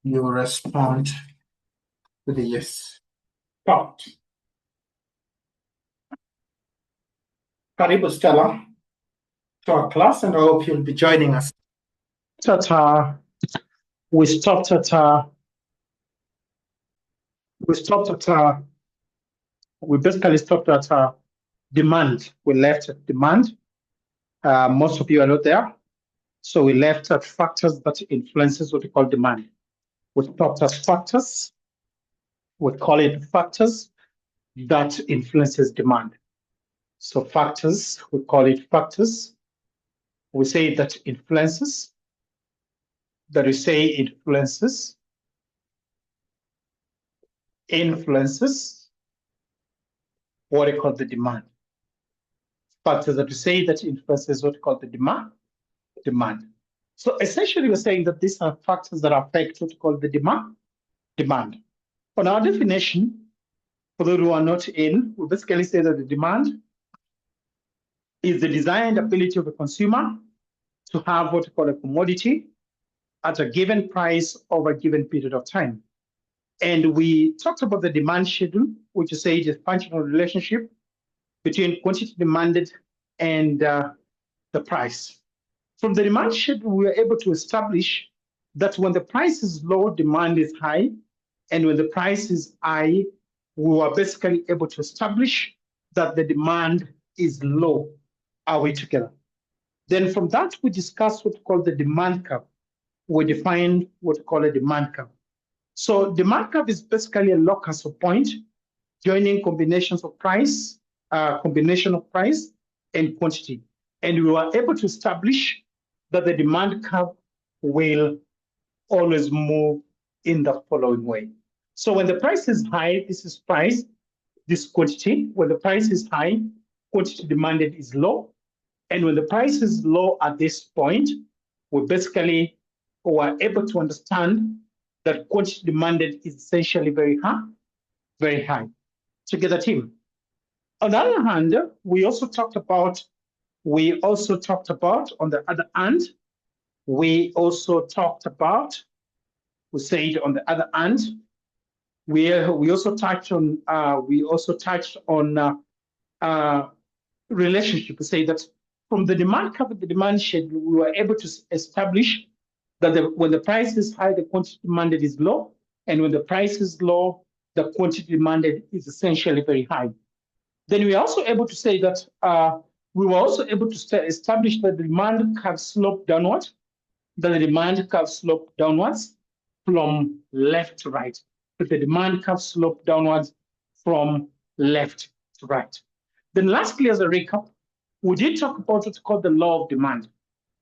you respond with a yes. Prompt. Karibu Stella to our class, and I hope you'll be joining us. We stopped at we basically stopped at demand. We left at demand. Most of you are not there. So we left at factors that influences what we call demand. We stopped at factors. We call it factors that influences demand. So factors, we call it factors. We say that influences, that we say influences what we call the demand. Factors that we say that influences what we call the demand. So essentially, we're saying that these are factors that affect what we call the demand. On our definition, for those who are not in, we basically say that the demand is the desired ability of a consumer to have what we call a commodity at a given price over a given period of time. And we talked about the demand schedule, which is a functional relationship between quantity demanded and the price. From the demand schedule, we are able to establish that when the price is low, demand is high. And when the price is high, we are basically able to establish that the demand is low. Are we together? Then from that, we discuss what we call the demand curve. We define what we call a demand curve. So demand curve is basically a locus or point joining combination of price and quantity. And we were able to establish that the demand curve will always move in the following way. So when the price is high, this is price, this quantity. When the price is high, quantity demanded is low. And when the price is low at this point, we basically were able to understand that quantity demanded is essentially very high. Together, team. On the other hand, we also talked about, on the other hand, we said on the other hand, we also touched on relationship. We say that from the demand curve, the demand schedule, we were able to establish that when the price is high, the quantity demanded is low, and when the price is low, the quantity demanded is essentially very high. Then we are also able to say that we were also able to establish that the demand curve sloped downwards, from left to right. But the demand curve sloped downwards from left to right. Then lastly, as a recap, we did talk about what's called the law of demand.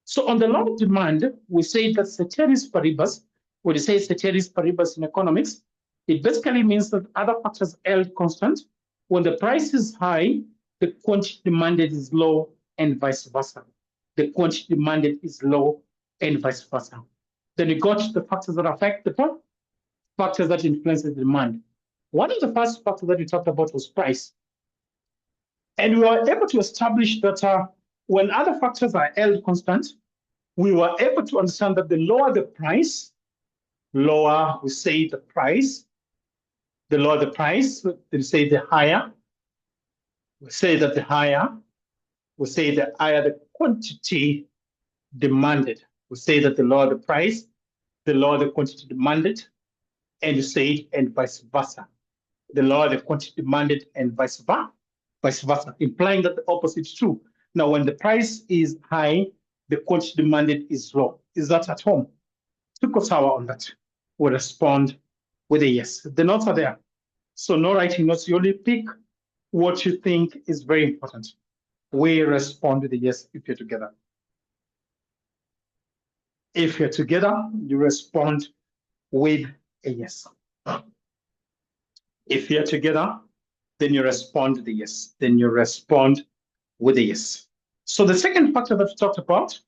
So on the law of demand, we say that ceteris paribus, when you say ceteris paribus in economics, it basically means that other factors held constant. When the price is high, the quantity demanded is low and vice versa. The quantity demanded is low and vice versa. Then you got the factors that affect the factors that influence the demand. One of the first factors that we talked about was price. And we were able to establish that when other factors are held constant, we were able to understand that the lower the price, lower we say the price, the lower the price, we say the higher, we say that the higher, we say the higher the quantity demanded. We say that the lower the price, the lower the quantity demanded, and you say it and vice versa. The lower the quantity demanded and vice versa, implying that the opposite is true. Now, when the price is high, the quantity demanded is low. Is that at home? Took us hour on that. We'll respond with a yes. The notes are there. So no writing notes. You only pick what you think is very important. We respond with a yes if you're together. If you're together, you respond with a yes. If you're together, then you respond with a yes. Then you respond with a yes. So the second factor that we talked about,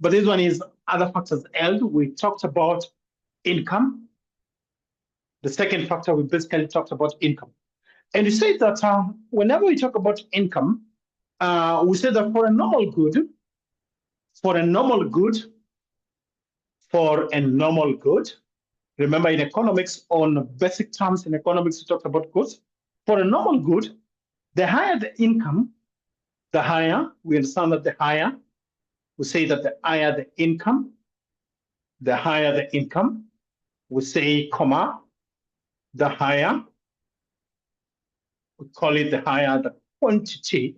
but this one is other factors held. We talked about income. The second factor, we basically talked about income. And we say that whenever we talk about income, we say that for a normal good, Remember in economics, on basic terms in economics, we talked about goods. For a normal good, the higher the income, the higher, we understand that the higher, we say that the higher the higher the income, we say, comma, the higher, we call it the higher the quantity,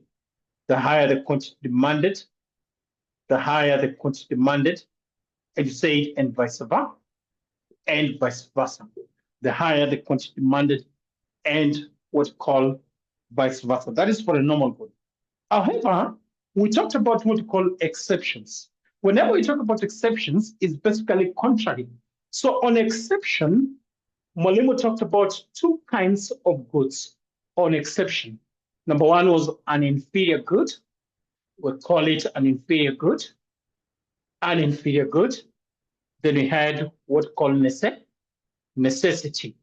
the higher the quantity demanded, the higher the quantity demanded, and you say it and vice versa, and vice versa. The higher the quantity demanded and what we call vice versa. That is for a normal good. However, we talked about what we call exceptions. Whenever we talk about exceptions, it's basically contrary. So on exception, Molimo talked about two kinds of goods on exception. Number one was an inferior good. We call it an inferior good. An inferior good. Then we had what we call necessity.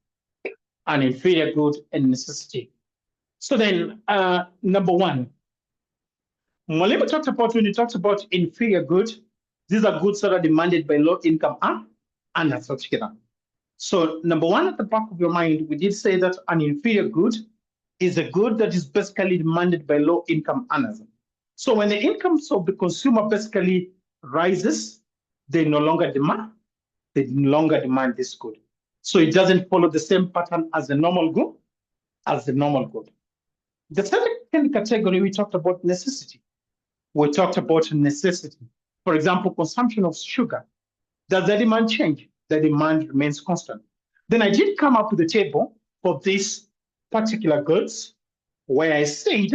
An inferior good and necessity. So then, number one, Molimo talked about when he talked about inferior goods, these are goods that are demanded by low income earners altogether. So number one at the back of your mind, we did say that an inferior good is a good that is basically demanded by low income earners. So when the incomes of the consumer basically rises, they no longer demand this good. So it doesn't follow the same pattern as the normal good, The second category, we talked about necessity. We talked about necessity. For example, consumption of sugar. Does the demand change? The demand remains constant. Then I did come up with a table for these particular goods where I said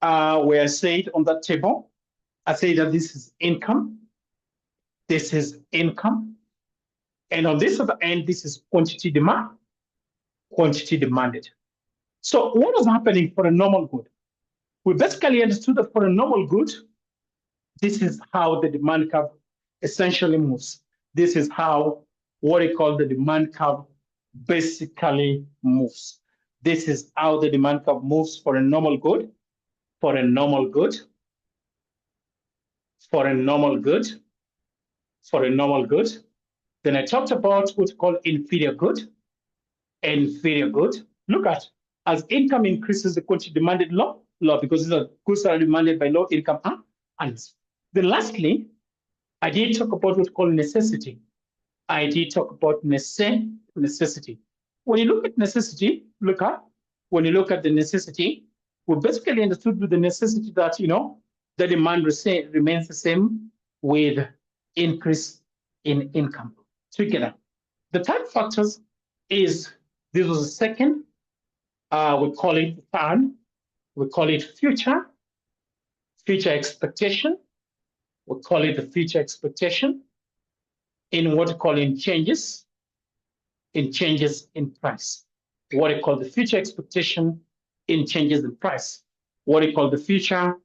on that table, I say that this is income, and on this other end, this is quantity demanded. So what was happening for a normal good? We basically understood that for a normal good, this is how the demand curve essentially moves. This is how what we call the demand curve basically moves. This is how the demand curve moves for a normal good, for a normal good, for a normal good, for a normal good. Then I talked about what's called inferior good. Inferior good. Look at, as income increases, the quantity demanded low, because these are goods that are demanded by low income earners. Then lastly, I did talk about what's called necessity. I did talk about necessity. When you look at necessity, when you look at the necessity, we basically understood with the necessity that, the demand remains the same with increase in income together. The third factors is, this was the second, we call it third, we call it future expectation. We call it the future expectation in what we call in changes in price. What we call the future expectation in changes in price. What we call the future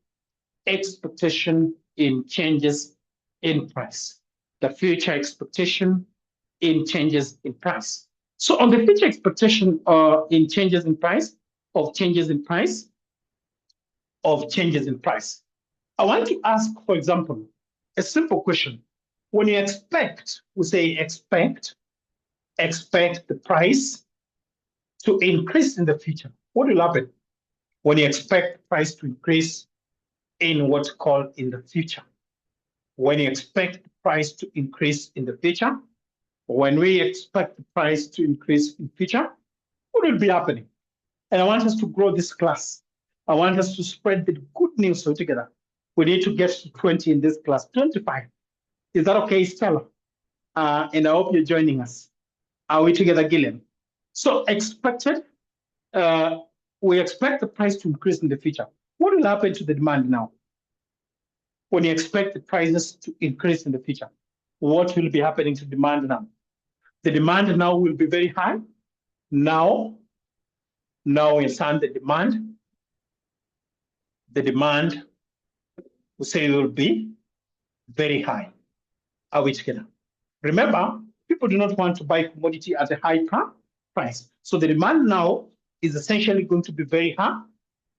expectation in changes in price. The future expectation in changes in price. So on the future expectation in changes in price, I want to ask, for example, a simple question. When you expect, we say expect the price to increase in the future. What will happen when you expect price to increase in what's called in the future? When you expect the price to increase in the future, when we expect the price to increase in future, what will be happening? And I want us to grow this class. I want us to spread the good news together. We need to get to 20 in this class, 25. Is that okay, Stella? And I hope you're joining us. Are we together, Gillian? So we expect the price to increase in the future. What will happen to the demand now? When you expect the prices to increase in the future, what will be happening to demand now? The demand now will be very high. Now we understand the demand, we say it will be very high. Are we together? Remember, people do not want to buy commodity at a high price. So the demand now is essentially going to be very high,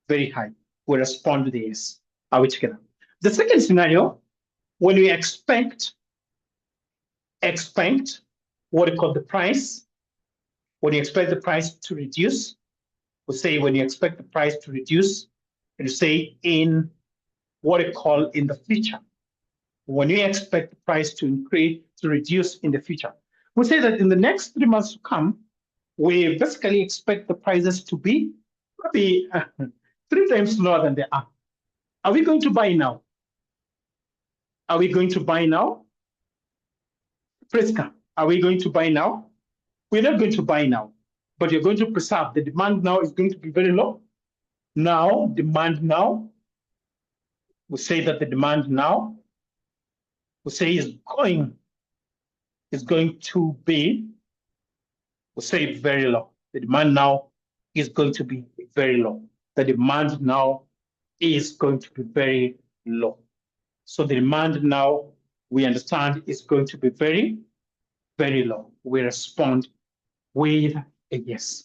very high. We respond to this. Are we together? The second scenario, when we expect what we call the price. When you expect the price to reduce, we say when you expect the price to reduce, and you say in what we call in the future. When you expect the price to increase, to reduce in the future, we say that in the next 3 months to come, we basically expect the prices to be maybe 3 times lower than they are. Are we going to buy now? Are we going to buy now? Priska, are we going to buy now? We're not going to buy now, but you're going to preserve. The demand now is going to be very low. Now, demand now, we say that the demand now, we say is going to be, we say very low. The demand now is going to be very low. The demand now is going to be very low. So the demand now, we understand, is going to be very, very low. We respond with a yes.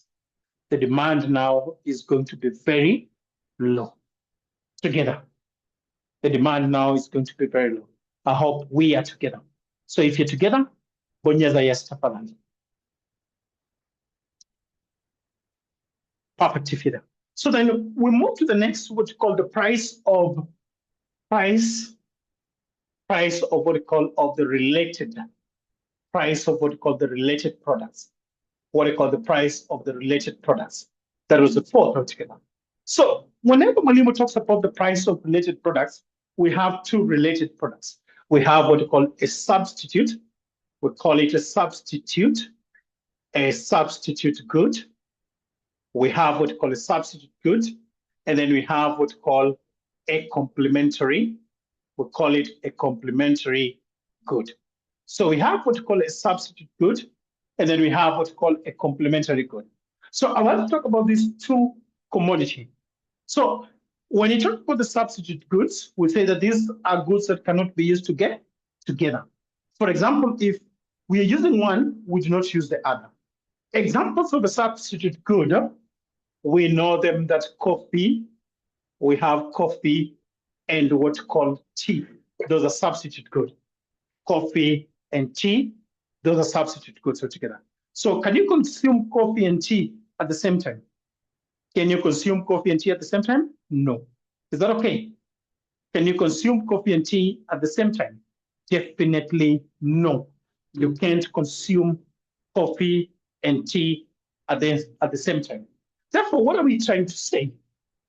The demand now is going to be very low. Together, the demand now is going to be very low. I hope we are together. So if you're together, bonyeza yes tafadhali. Perfect if you're there. So then we move to the next, what you call the price of what we call of the related price of what we call the related products. What we call the price of the related products. That was the fourth altogether. So whenever Malimo talks about the price of related products, we have two related products. We have what we call a substitute. We call it a substitute good. We have what we call a substitute good. And then we have what we call a complementary. We call it a complementary good. So we have what we call a substitute good. And then we have what we call a complementary good. So I want to talk about these two commodities. So when you talk about the substitute goods, we say that these are goods that cannot be used together. For example, if we are using one, we do not use the other. Examples of a substitute good, we know them that coffee, we have coffee and what's called tea. Those are substitute goods. Coffee and tea, those are substitute goods altogether. So can you consume coffee and tea at the same time? Can you consume coffee and tea at the same time? No. Is that okay? Can you consume coffee and tea at the same time? Definitely no. You can't consume coffee and tea at the same time. Therefore, what are we trying to say?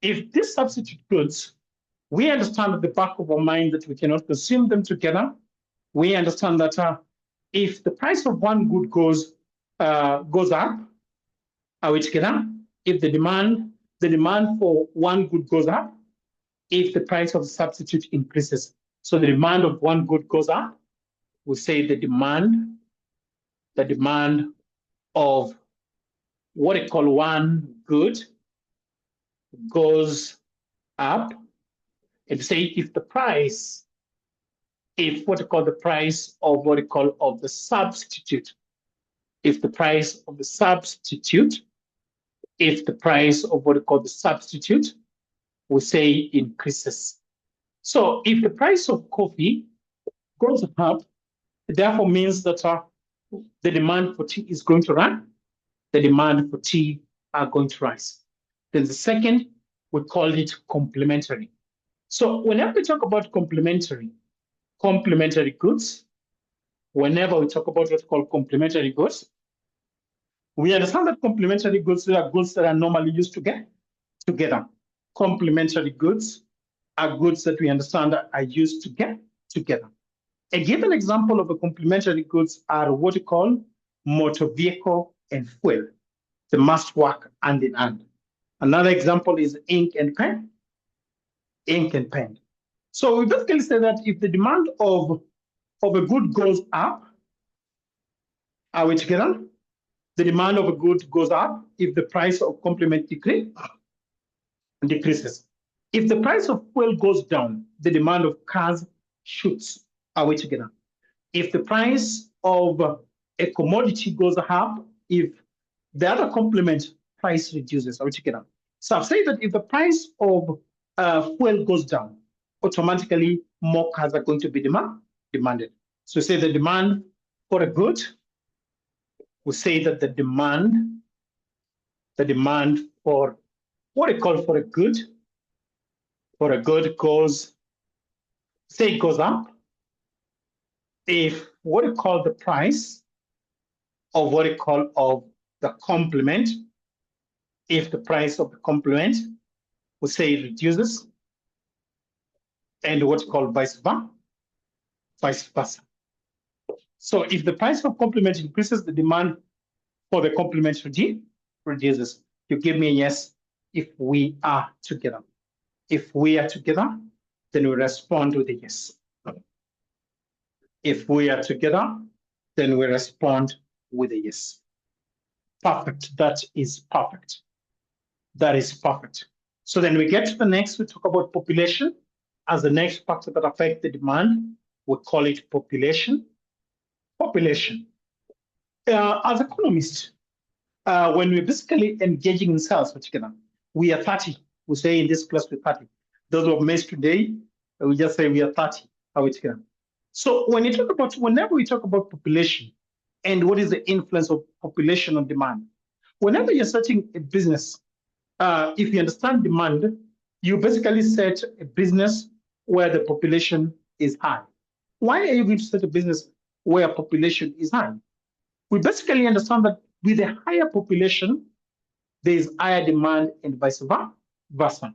If these substitute goods, we understand at the back of our mind that we cannot consume them together. We understand that if the price of one good goes up, are we together? If the demand for one good goes up, if the price of the substitute increases, so the demand of one good goes up, we say the demand of what I call one good goes up, and say if the price, if what I call the price of what I call of the substitute, if the price of the substitute, if the price of what I call the substitute, we say increases. So if the price of coffee goes up, it therefore means that the demand for tea is going to rise. The demand for tea are going to rise. Then the second, we call it complementary. So whenever we talk about complementary goods, whenever we talk about what's called complementary goods, we understand that complementary goods are goods that are normally used together. Complementary goods are goods that we understand are used together. A given example of a complementary goods are what we call motor vehicle and fuel. They must work hand in hand. Another example is ink and pen. Ink and pen. So we basically say that if the demand of a good goes up, are we together? The demand of a good goes up if the price of complement decreases. If the price of fuel goes down, the demand of cars shoots. Are we together? If the price of a commodity goes up, if the other complement price reduces, are we together? So I've said that if the price of fuel goes down, automatically more cars are going to be demanded. So say the demand for a good we say that the demand for what we call for a good goes, say it goes up if what we call the price of what we call of the complement, if the price of the complement, we say it reduces, and what's called vice versa. So if the price of complement increases, the demand for the complement reduces. You give me a yes if we are together. If we are together, then we respond with a yes. If we are together, then we respond with a yes. Perfect. That is perfect. That is perfect. So then we get to the next, we talk about population as the next factor that affects the demand. We call it population. Population. As economists, when we're basically engaging in sales together, we are 30. We say in this class we're 30. Those who have missed today, we just say we are 30. Are we together? So whenever we talk about population and what is the influence of population on demand, whenever you're starting a business, if you understand demand, you basically set a business where the population is high. Why are you going to set a business where population is high? We basically understand that with a higher population, there is higher demand and vice versa.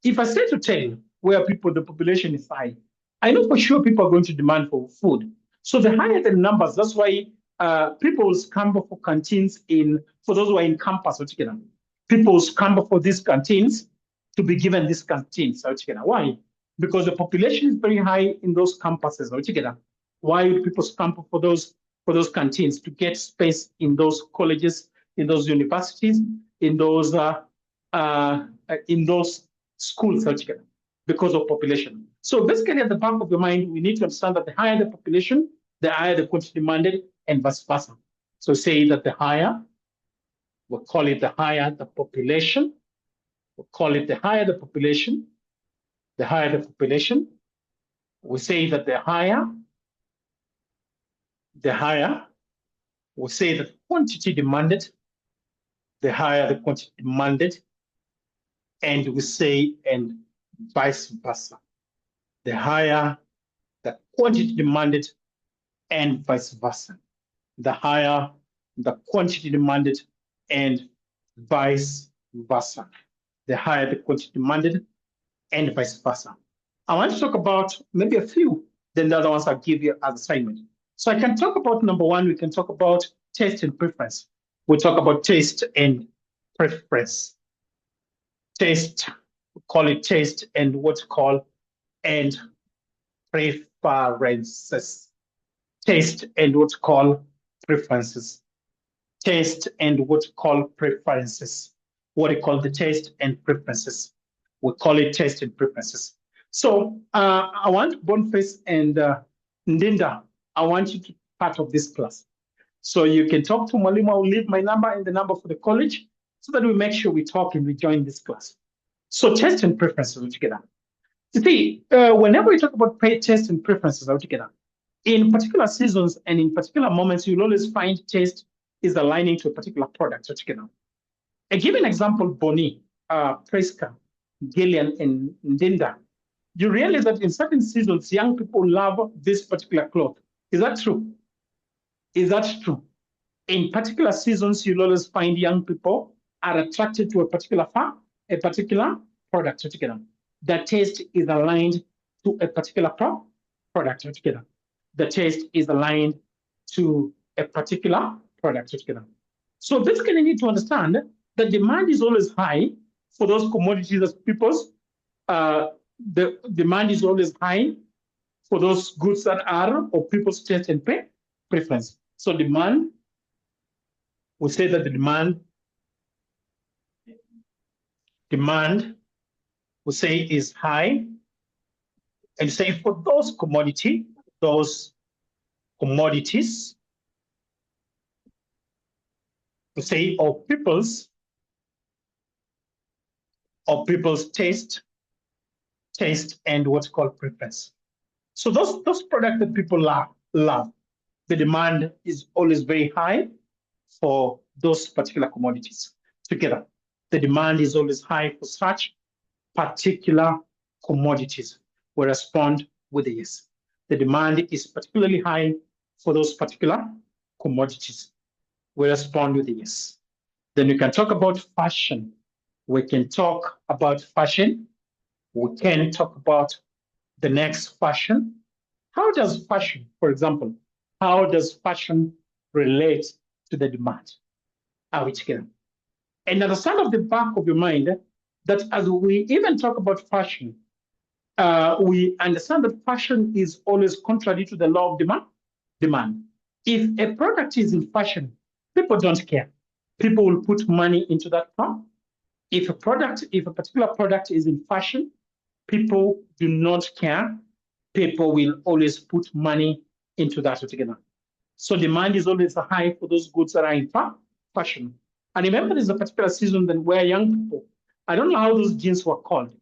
If I say to tell you where the population is high, I know for sure people are going to demand for food. So the higher the numbers, that's why people scramble for canteens for those who are in campus altogether. People scramble for these canteens to be given these canteens altogether. Why? Because the population is very high in those campuses altogether. Why would people scramble for those canteens to get space in those colleges, in those universities, in those schools altogether? Because of population. So basically, at the back of your mind, we need to understand that the higher the population, the higher the quantity demanded, and vice versa. So say that the higher, we'll call it the higher the population. We'll call it the higher the population. The higher the population. We say that the higher, we say that quantity demanded, the higher the quantity demanded, and we say, and vice versa. The higher the quantity demanded and vice versa. The higher the quantity demanded and vice versa. The higher the quantity demanded and vice versa. I want to talk about maybe a few, then the other ones I'll give you as assignment. So I can talk about number one, we can talk about taste and preference. We'll talk about taste and preference. Taste, we call it taste and what's called and preferences. Taste and what's called preferences. Taste and what's called preferences. What we call the taste and preferences. We call it taste and preferences. So I want Boniface and Ndinda, I want you to be part of this class. So you can talk to Mwalimu. I'll leave my number and the number for the college so that we make sure we talk and we join this class. So taste and preferences altogether. You see, whenever we talk about taste and preferences altogether, in particular seasons and in particular moments, you'll always find taste is aligning to a particular product altogether. I give an example, Bonnie, Preska, Gillian, and Ndinda. You realize that in certain seasons, young people love this particular cloth. Is that true? Is that true? In particular seasons, you'll always find young people are attracted to a particular product altogether. The taste is aligned to a particular product altogether. The taste is aligned to a particular product altogether. So basically, you need to understand that demand is always high for those commodities that the demand is always high for those goods that are of people's taste and preference. So demand, we say that the demand we say is high, and say for those commodities, we say of people's taste and what's called preference. So those products that people love, the demand is always very high for those particular commodities together. The demand is always high for such particular commodities. We respond with a yes. The demand is particularly high for those particular commodities. We respond with a yes. Then we can talk about fashion. We can talk about fashion. We can talk about the next fashion. How does fashion, for example, how does fashion relate to the demand? Are we together? And understand at the back of your mind that as we even talk about fashion, we understand that fashion is always contrary to the law of demand. If a product is in fashion, people don't care. People will put money into that product. If a particular product is in fashion, people do not care. People will always put money into that altogether. So demand is always high for those goods that are in fashion. And remember, there's a particular season then where young people, I don't know how those jeans were called,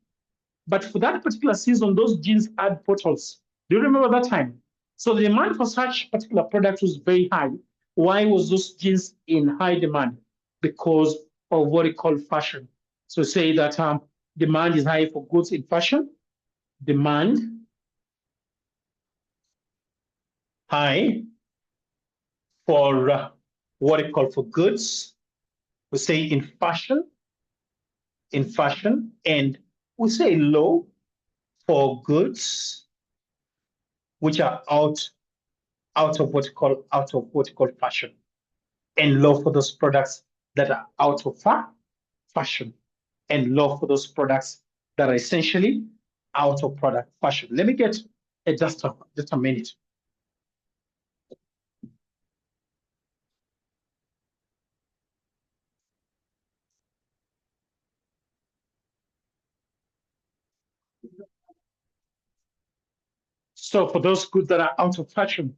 but for that particular season, those jeans had bottles. Do you remember that time? So the demand for such particular products was very high. Why was those jeans in high demand? Because of what we call fashion. So say that demand is high for goods in fashion. Demand high for what we call for goods. We say in fashion, and we say low for goods which are out of what you call fashion, and low for those products that are out of fashion, and low for those products that are essentially out of product fashion. Let me get just a minute. So for those goods that are out of fashion,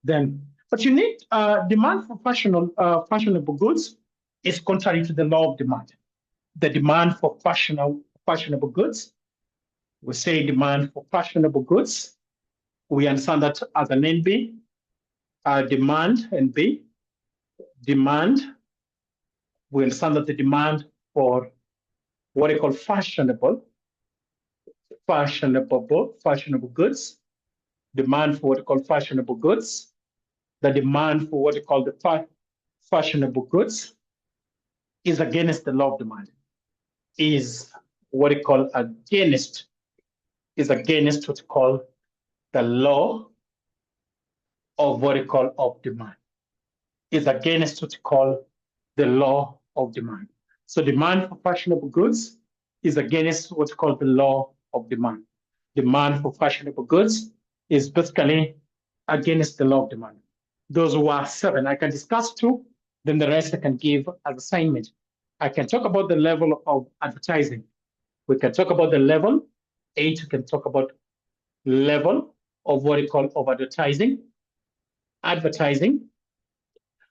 then, but you need demand for fashionable goods is contrary to the law of demand. The demand for fashionable goods, we say demand for fashionable goods. We understand that as an NB, demand and B, demand. We understand that the demand for what they call fashionable goods, demand for what they call fashionable goods, the demand for what they call the fashionable goods is against the law of demand, is what they call against what you call the law of what they call of demand, is against what you call the law of demand. So demand for fashionable goods is against what's called the law of demand. Demand for fashionable goods is basically against the law of demand. Those were 7. I can discuss 2, then the rest I can give as assignment. I can talk about the level of advertising. We can talk about the level. 8, we can talk about level of what we call of advertising.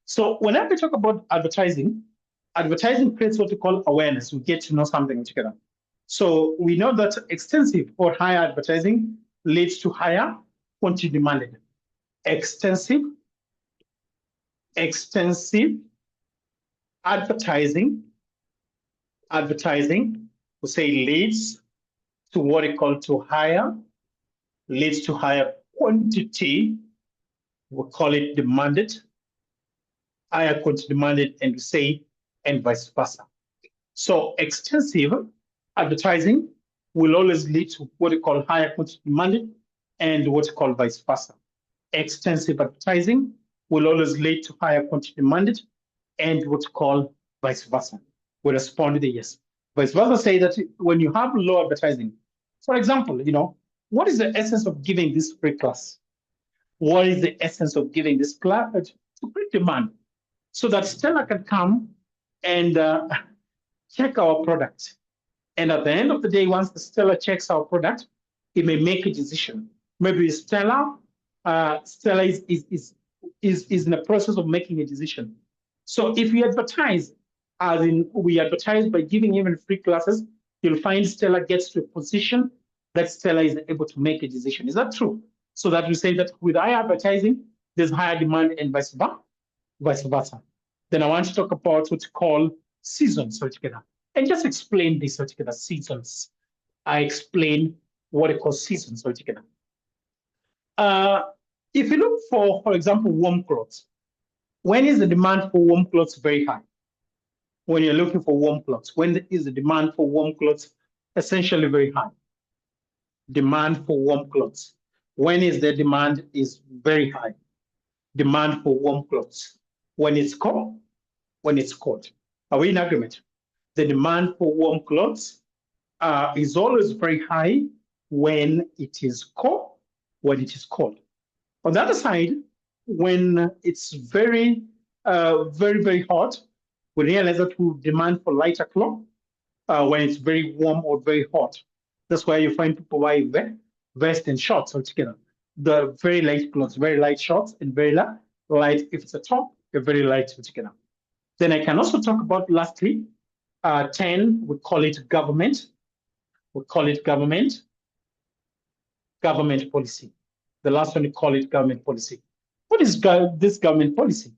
So whenever we talk about advertising creates what we call awareness. We get to know something together. So we know that extensive or higher advertising leads to higher quantity demanded. Extensive advertising, we say leads to what we call leads to higher quantity. We call it demanded, higher quantity demanded, and we say, and vice versa. So extensive advertising will always lead to what we call higher quantity demanded, and what we call vice versa. Extensive advertising will always lead to higher quantity demanded, and what we call vice versa. We respond with a yes. Vice versa say that when you have low advertising, for example, what is the essence of giving this free class? What is the essence of giving this class? To create demand, so that Stella can come and check our product. And at the end of the day, once the Stella checks our product, it may make a decision. Maybe Stella is in the process of making a decision. So if we advertise, as in we advertise by giving even free classes, you'll find Stella gets to a position that Stella is able to make a decision. Is that true? So that we say that with higher advertising, there's higher demand and vice versa. Then I want to talk about what you call seasons altogether. And just explain this altogether, seasons. I explain what it calls seasons altogether. If you look for example, warm clothes, when is the demand for warm clothes very high? When you're looking for warm clothes, when is the demand for warm clothes essentially very high? Demand for warm clothes. When is the demand is very high? Demand for warm clothes. When it's cold, when it's cold. Are we in agreement? The demand for warm clothes is always very high when it is cold, when it is cold. On the other side, when it's very, very hot, we realize that we demand for lighter cloth when it's very warm or very hot. That's why you find people wearing vest and shorts altogether. The very light clothes, very light shorts, and very light, if it's a top, they're very light altogether. Then I can also talk about, lastly, 10, we call it government. We call it government policy. The last one, we call it government policy. What is this government policy?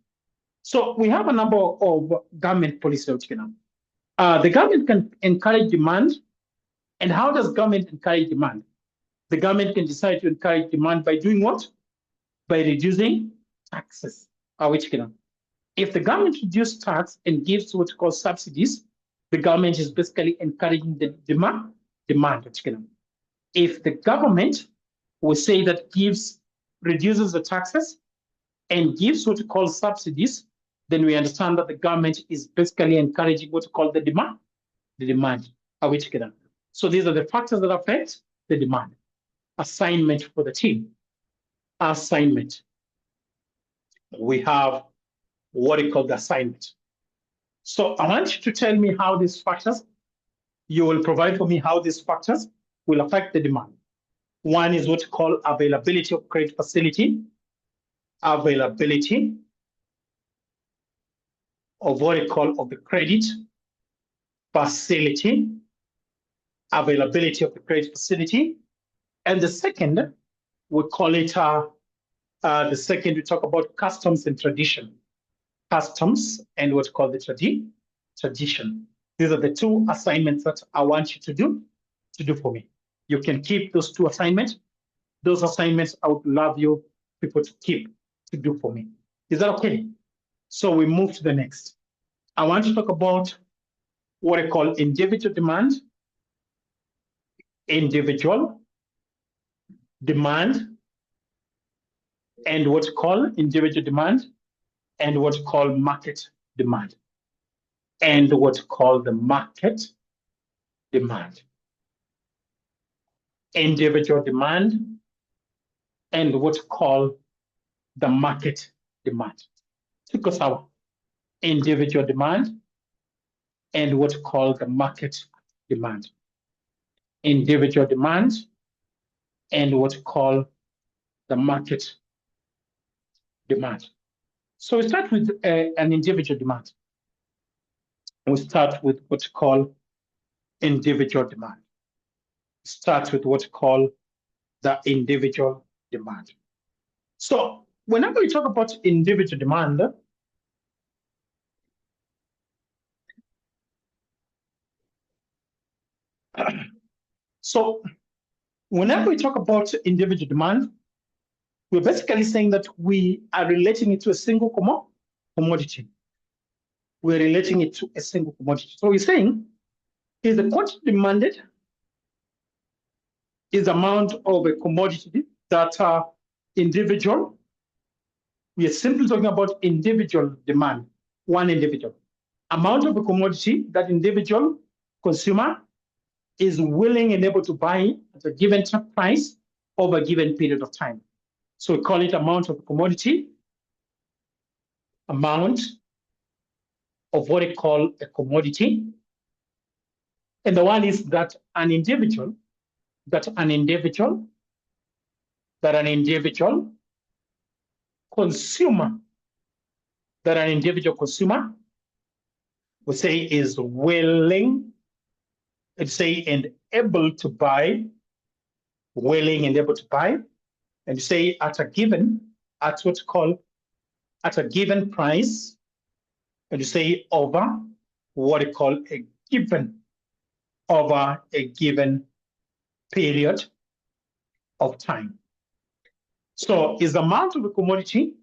So we have a number of government policies altogether. The government can encourage demand. And how does government encourage demand? The government can decide to encourage demand by doing what? By reducing taxes. If the government reduces tax and gives what we call subsidies, the government is basically encouraging the demand. If the government will say that reduces the taxes and gives what we call subsidies, then we understand that the government is basically encouraging what we call the demand. Are we together? So these are the factors that affect the demand. Assignment for the team. Assignment. We have what we call the assignment. So I want you to tell me how these factors, you will provide for me how these factors will affect the demand. One is what we call availability of credit facility. Availability of what we call of the credit facility. Availability of the credit facility. And the second, we call it, the second we talk about customs and tradition. Customs and what we call the tradition. These are the two assignments that I want you to do for me. You can keep those two assignments. Those assignments I would love you people to keep to do for me. Is that okay? So we move to the next. I want to talk about what I call individual demand. Individual demand and what we call individual demand and what we call market demand and what we call the market demand. Individual demand and what we call the market demand. Because our individual demand and what we call the market demand. Individual demand and what we call the market demand. So we start with an individual demand. We start with what we call individual demand. Start with what we call the individual demand. So whenever we talk about individual demand, so whenever we talk about individual demand, we're basically saying that we are relating it to a single commodity. We're relating it to a single commodity. So we're saying is the quantity demanded is the amount of a commodity that are individual. We are simply talking about individual demand, one individual. Amount of a commodity that individual consumer is willing and able to buy at a given price over a given period of time. So we call it amount of commodity, amount of what we call a commodity. And the one is that an individual consumer, we say is willing, let's say, and able to buy, willing and able to buy, and say at a given price and you say over what you call a given, over a given period of time. So is the amount of a commodity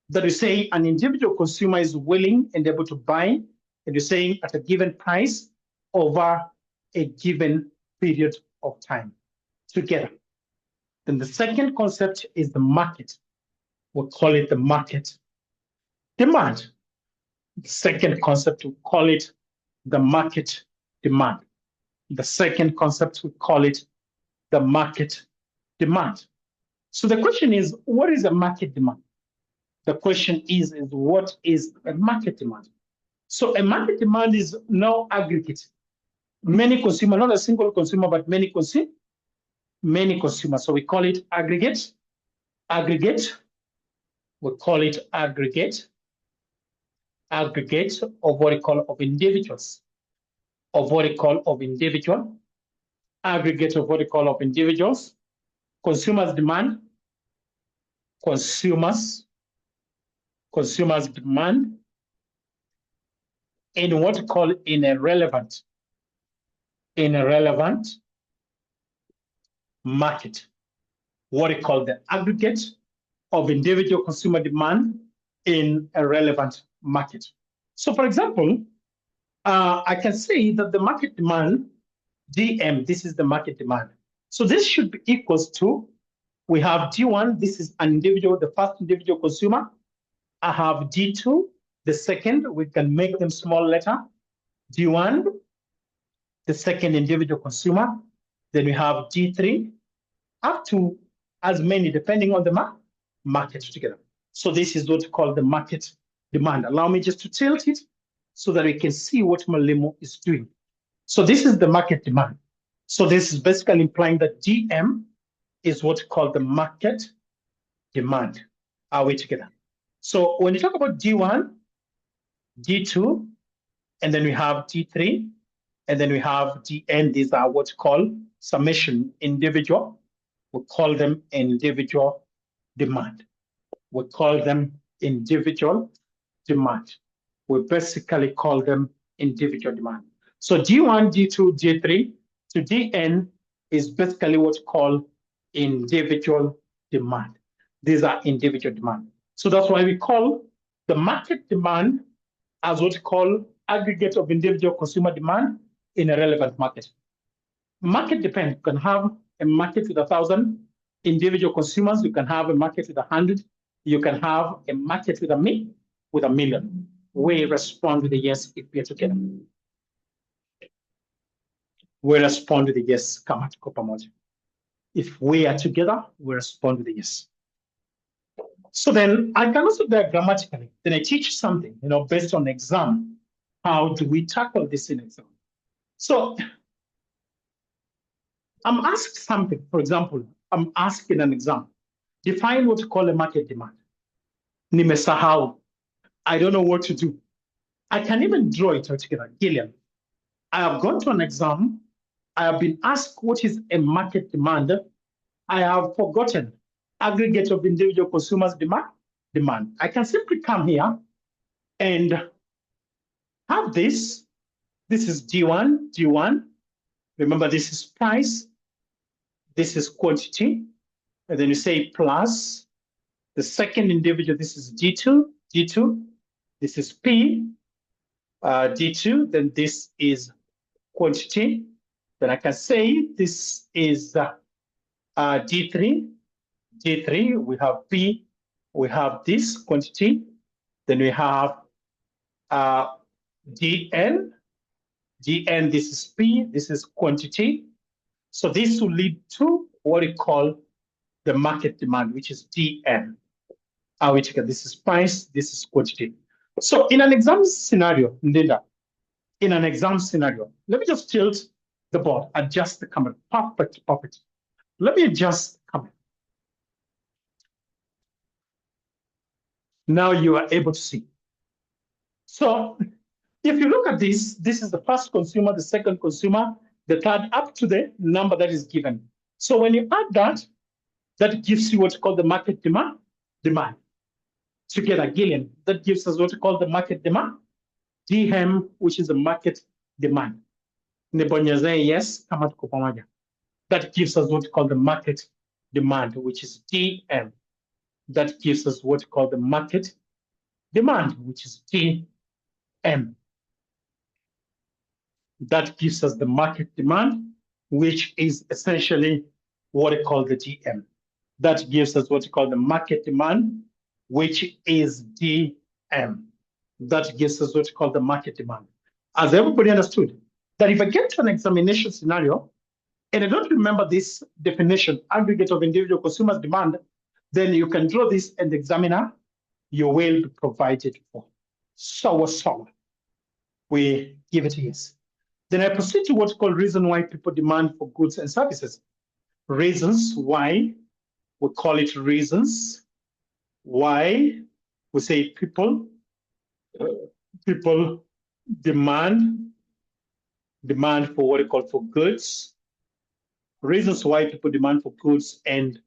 that you say an individual consumer is willing and able to buy, and you're saying at a given price over a given period of time together. Then the second concept is the market. We'll call it the market demand. The second concept, we call it the market demand. The second concept, we call it the market demand. So the question is, what is a market demand? The question is what is a market demand? So a market demand is now aggregate. Many consumers, not a single consumer, but many consumers. So we call it aggregate. Aggregate. We call it aggregate. Aggregate of what we call of individuals. Of what we call of individual. Aggregate of what we call of individuals. Consumers demand. Consumers demand in what we call in a relevant market. What we call the aggregate of individual consumer demand in a relevant market. So for example, I can say that the market demand, DM, this is the market demand. So this should be equals to, we have D1, this is an individual, the first individual consumer. I have D2, the second, we can make them small letter. D1, the second individual consumer. Then we have D3, up to as many, depending on the market together. So this is what we call the market demand. Allow me just to tilt it so that we can see what Malemo is doing. So this is the market demand. So this is basically implying that DM is what we call the market demand. Are we together? So when you talk about D1, D2, and then we have D3, and then we have DN, these are what we call summation individual. We call them individual demand. We call them individual demand. We basically call them individual demand. So D1, D2, D3 to DN is basically what we call individual demand. These are individual demand. So that's why we call the market demand as what we call aggregate of individual consumer demand in a relevant market. Market depends. You can have a market with 1,000 individual consumers. You can have a market with 100. You can have a market with a million. We respond with a yes if we are together. We respond with a yes. Come at Kopamoja. If we are together, we respond with a yes. So then I can also diagrammatically, then I teach something, based on exam. How do we tackle this in exam? So I'm asked something, for example, I'm asked in an exam, define what you call a market demand. Nimesahau. I don't know what to do. I can even draw it altogether. Gillian, I have gone to an exam. I have been asked what is a market demand. I have forgotten aggregate of individual consumers demand. I can simply come here and have this. This is D1. Remember, this is price. This is quantity. And then you say plus the second individual. This is D2. This is P. D2. Then this is quantity. Then I can say this is D3. We have P. We have this quantity. Then we have DN. This is P. This is quantity. So this will lead to what we call the market demand, which is DN. This is price. This is quantity. So in an exam scenario, Ndinda, let me just tilt the board, adjust the camera. Perfect. Let me adjust the camera. Now you are able to see. So if you look at this, this is the first consumer, the second consumer, the third, up to the number that is given. So when you add that, that gives you what's called the market demand. Together, Gillian, that gives us what we call the market demand. DM, which is the market demand. Yes, kama tuko pamoja. That gives us what we call the market demand, which is DM. That gives us what we call the market demand, which is DM. That gives us the market demand, which is essentially what we call the DM. That gives us what we call the market demand, which is DM. That gives us what we call the market demand. As everybody understood, that if I get to an examination scenario and I don't remember this definition, aggregate of individual consumers' demand, then you can draw this and the examiner, you will be provided for. So, we give it a yes. Then I proceed to what's called reason why people demand for goods and services. Reasons why, we call it reasons why we say people demand for what we call for goods. Reasons why people demand for goods and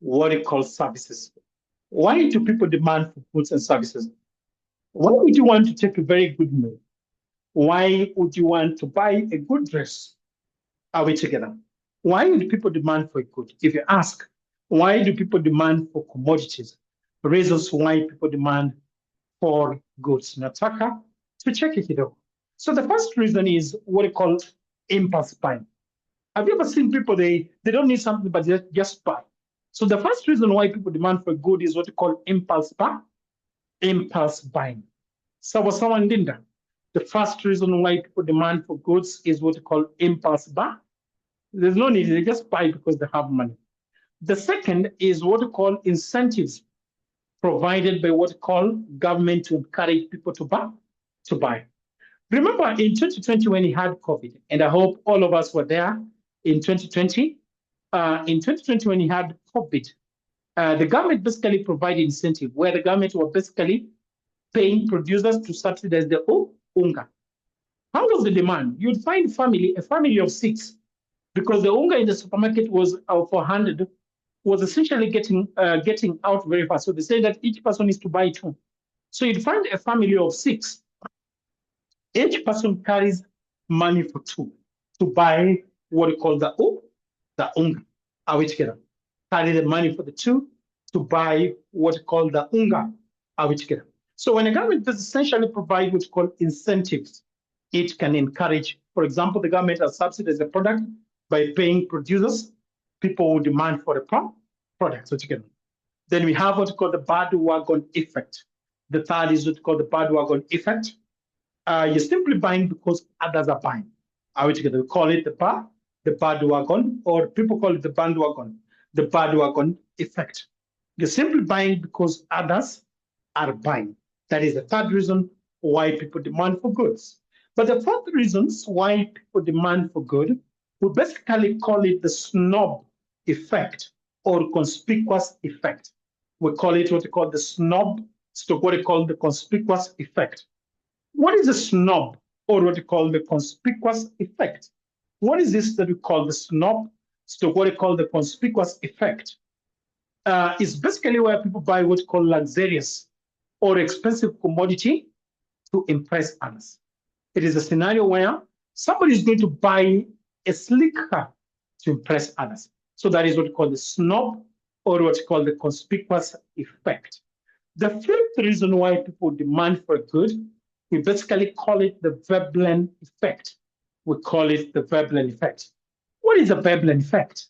what we call services. Why do people demand for goods and services? Why would you want to take a very good meal? Why would you want to buy a good dress? Are we together? Why do people demand for a good? If you ask, why do people demand for commodities? Reasons why people demand for goods. Nataka to check it out. So the first reason is what we call impulse buying. Have you ever seen people, they don't need something, but they just buy? So the first reason why people demand for good is what we call impulse buying. So someone did that. The first reason why people demand for goods is what we call impulse buy. There's no need, they just buy because they have money. The second is what we call incentives provided by what we call government to encourage people to buy. Remember in 2020 when we had COVID, and I hope all of us were there in 2020. In 2020 when we had COVID, the government basically provided incentive where the government were basically paying producers to subsidize the unga. How was the demand? You'd find a family of 6, because the unga in the supermarket was 400, was essentially getting out very fast. So they say that each person needs to buy 2. So you'd find a family of 6. Each person carries money for 2 to buy what we call the unga. Are we together? Carry the money for the 2 to buy what we call the unga. Are we together? So when a government does essentially provide what we call incentives, it can encourage, for example, the government has subsidized the product by paying producers. People will demand for the product. So together. Then we have what we call the bandwagon effect. The third is what we call the bandwagon effect. You're simply buying because others are buying. Are we together? We call it the bandwagon, or people call it the bandwagon effect. You're simply buying because others are buying. That is the third reason why people demand for goods. But the fourth reasons why people demand for good, we basically call it the snob effect or conspicuous effect. We call it what we call the snob, so what we call the conspicuous effect. What is the snob or what we call the conspicuous effect? What is this that we call the snob, so what we call the conspicuous effect? It's basically where people buy what we call luxurious or expensive commodity to impress others. It is a scenario where somebody is going to buy a sleek car to impress others. So that is what we call the snob or what we call the conspicuous effect. The fifth reason why people demand for a good, we basically call it the Veblen effect. We call it the Veblen effect. What is a Veblen effect?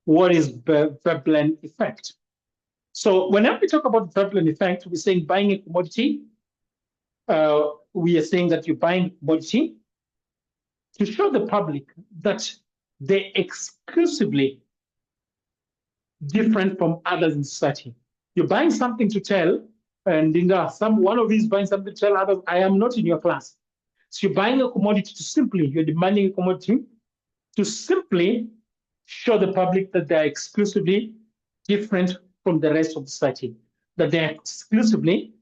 What is Veblen effect? So whenever we talk about Veblen effect, we're saying buying a commodity. We are saying that you're buying a commodity to show the public that they're exclusively different from others in society. You're buying something to tell, and one of you is buying something to tell others, I am not in your class. So you're buying a commodity you're demanding a commodity to simply show the public that they're exclusively different from the rest of society, that they're exclusively,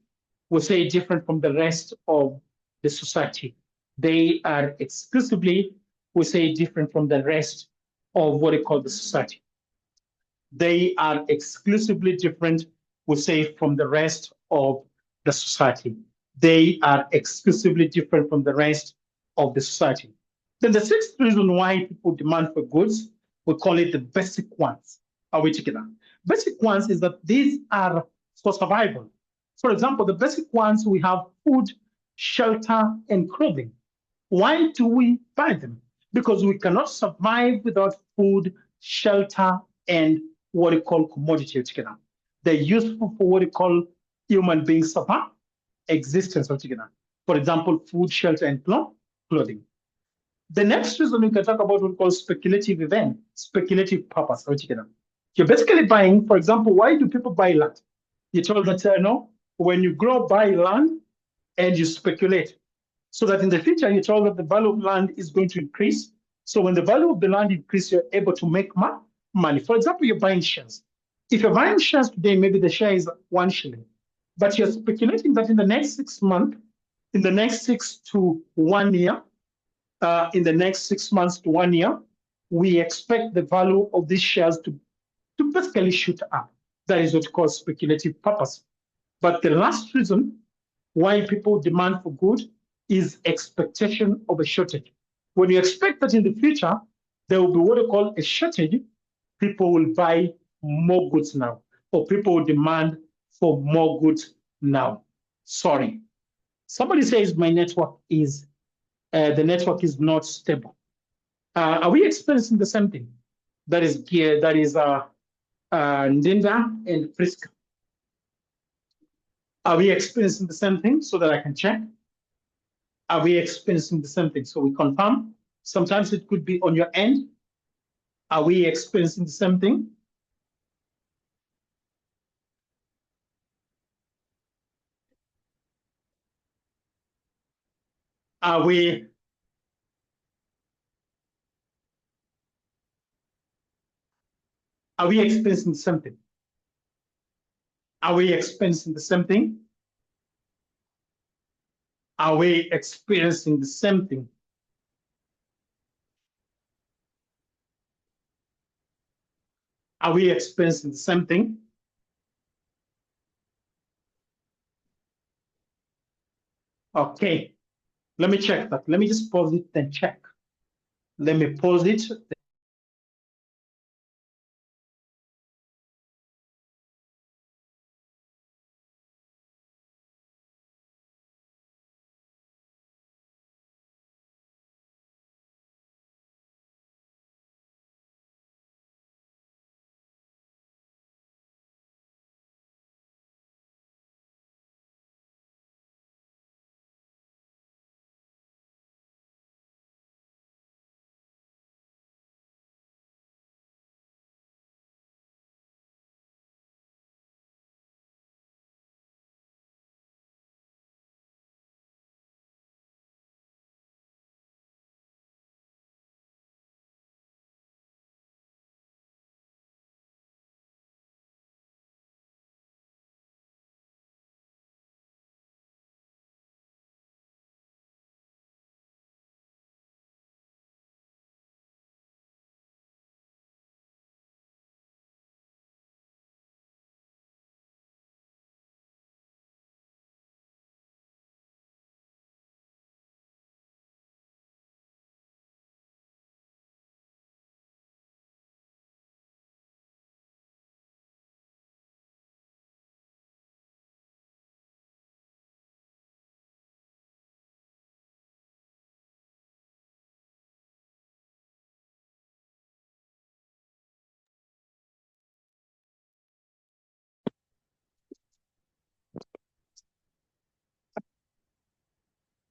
we'll say, different from the rest of the society. They are exclusively, we say, different from the rest of what we call the society. They are exclusively different, we say, from the rest of the society. they are exclusively different from the rest of the society. Then the sixth reason why people demand for goods, we call it the basic wants. Are we together? Basic wants is that these are for survival. For example, the basic wants, we have food, shelter, and clothing. Why do we buy them? Because we cannot survive without food, shelter, and what we call commodity together. They're useful for what we call human beings survive existence altogether. For example, food, shelter, and clothing. The next reason we can talk about what we call speculative event, speculative purpose altogether. You're basically buying, for example, why do people buy land? You told that, no, when you grow, buy land and you speculate. So that in the future, you're told that the value of land is going to increase. So when the value of the land increases, you're able to make money. For example, you're buying shares. If you're buying shares today, maybe the share is 1 shilling, but you're speculating that in the next 6 months, in the next 6 to 1 year, in the next 6 months to 1 year, we expect the value of these shares to basically shoot up. That is what called speculative purpose. But the last reason why people demand for good is expectation of a shortage. When you expect that in the future there will be what we call a shortage, people will buy more goods now, or people will demand for more goods now. Sorry. Somebody says my network is the network is not stable. Are we experiencing the same thing? That is gear. That is Ndinda and Friska. Are we experiencing the same thing so that I can check? Are we experiencing the same thing? So we confirm. Sometimes it could be on your end. Are we experiencing the same thing? Are we experiencing the same thing? Are we experiencing the same thing? Are we experiencing the same thing? Are we experiencing the same thing? Okay, let me check that. Let me just pause it and check. Let me pause it.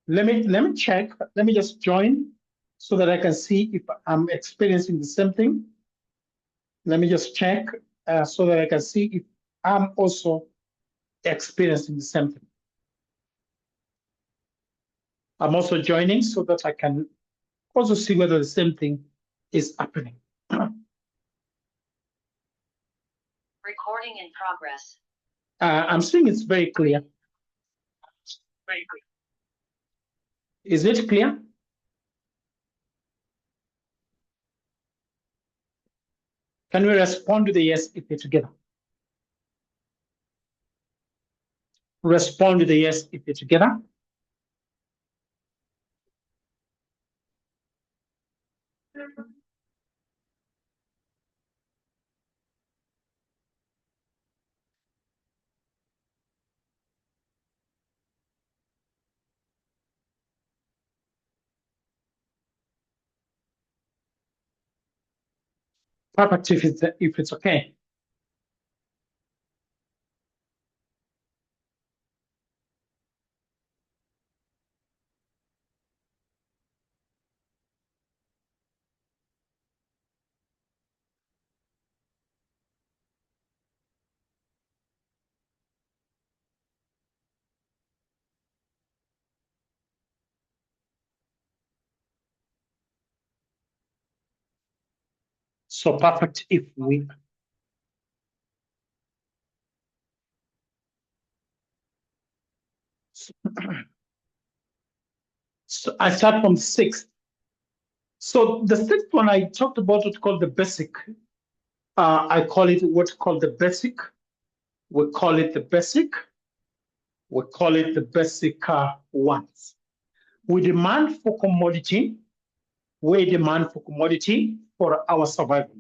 Let me check. Let me just join so that I can see if I'm experiencing the same thing. Let me just check so that I can see if I'm also experiencing the same thing. I'm also joining so that I can also see whether the same thing is happening. Recording in progress. I'm seeing it's very clear. Very clear. Is it clear? Can we respond to the yes if we're together? Respond with a yes if you're together. Perfect if it's okay. So perfect if we so I start from sixth. So the sixth one I talked about what's called the basic. I call it what's called the basic. We call it the basic. We call it the basic ones. We demand for commodity. We demand for commodity for our survival.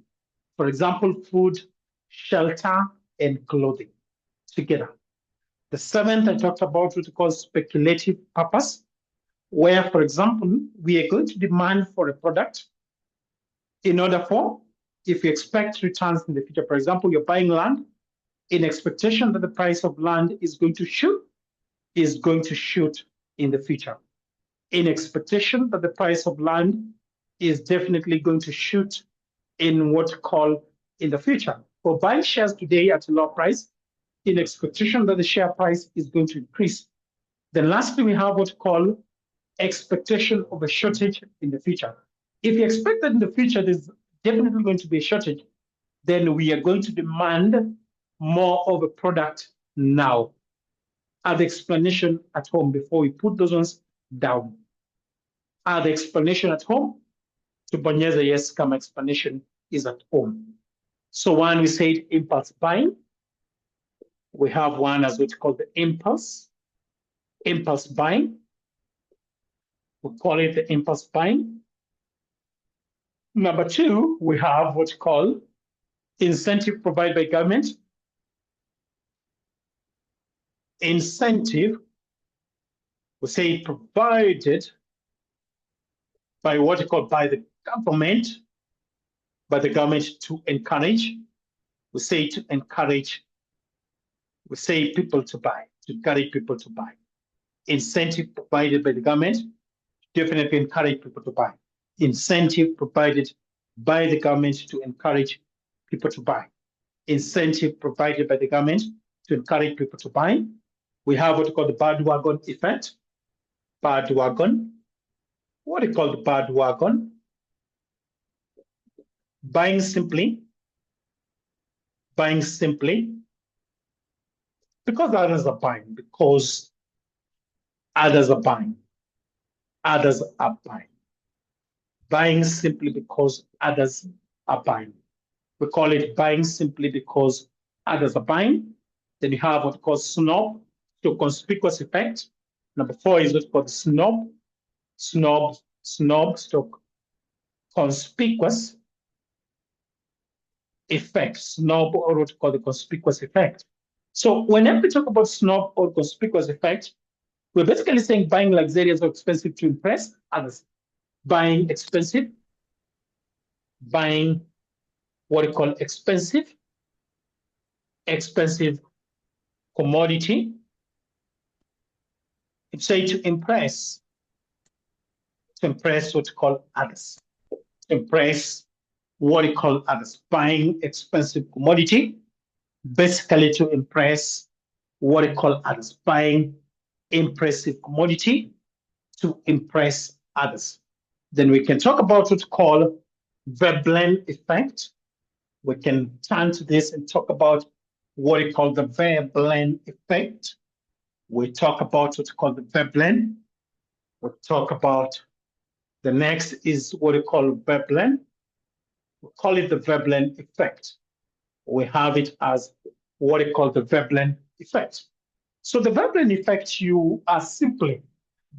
For example, food, shelter, and clothing together. The seventh I talked about what we call speculative purpose, where, for example, we are going to demand for a product in order for, if you expect returns in the future. For example, you're buying land in expectation that the price of land is going to shoot in the future. In expectation that the price of land is definitely going to shoot in what call in the future. For buying shares today at a low price, in expectation that the share price is going to increase. Then lastly, we have what call expectation of a shortage in the future. If you expect that in the future there's definitely going to be a shortage, then we are going to demand more of a product now. Add the explanation at home before we put those ones down. Add the explanation at home to bonyeza yes kama explanation is at home. So one, we said impulse buying. We have one as what's called the impulse buying. We call it the impulse buying. Number two, we have what's called incentive provided by government. Incentive, we say provided by what you call by the government to encourage. We say to encourage. We say people to buy, to encourage people to buy. Incentive provided by the government, definitely encourage people to buy. Incentive provided by the government to encourage people to buy. Incentive provided by the government to encourage people to buy. We have what we call the bandwagon effect. Bandwagon. What do you call the bandwagon? Buying simply because others are buying, because others are buying. Others are buying. Buying simply because others are buying. We call it buying simply because others are buying. Then you have what we call snob to conspicuous effect. Number four is what's called snob to conspicuous effect. Snob or what we call the conspicuous effect. So whenever we talk about snob or conspicuous effect, we're basically saying buying luxurious or expensive to impress others. Buying expensive, buying what we call expensive commodity. It's say to impress what we call others. Impress what we call others. Buying expensive commodity, basically to impress what we call others. Buying impressive commodity to impress others. Then we can talk about what we call Veblen effect. We can turn to this and talk about what we call the Veblen effect. We talk about what's called the Veblen. We talk about the next is what we call Veblen. We call it the Veblen effect. We have it as what we call the Veblen effect. So the verb in effect, you are simply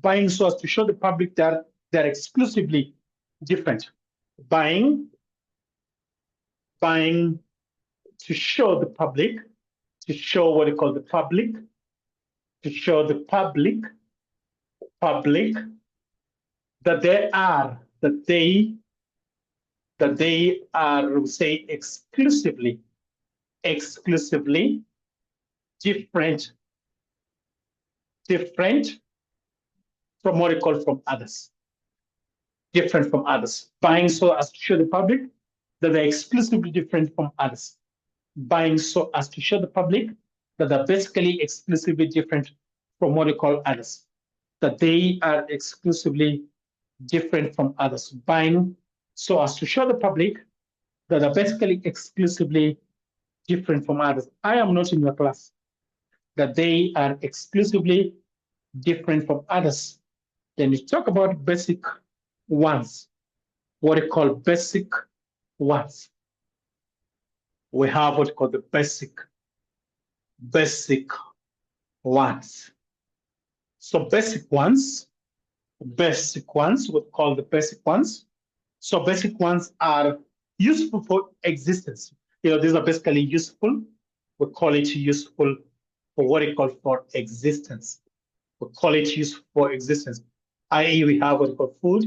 buying so as to show the public that they're exclusively different. Buying to show the public, to show what they call the public, to show the public that they are, say, exclusively different from what they call from others. Different from others. Buying so as to show the public that they're exclusively different from others. Buying so as to show the public that they're basically exclusively different from what they call others. That they are exclusively different from others. Buying so as to show the public that are basically exclusively different from others. I am not in your class. That they are exclusively different from others. Then you talk about basic ones, what we call basic ones. We have what we call the basic ones. So basic ones, we call the basic ones. So basic ones are useful for existence. These are basically useful. We call it useful for what we call for existence. We call it useful for existence. I.e., we have what we call food,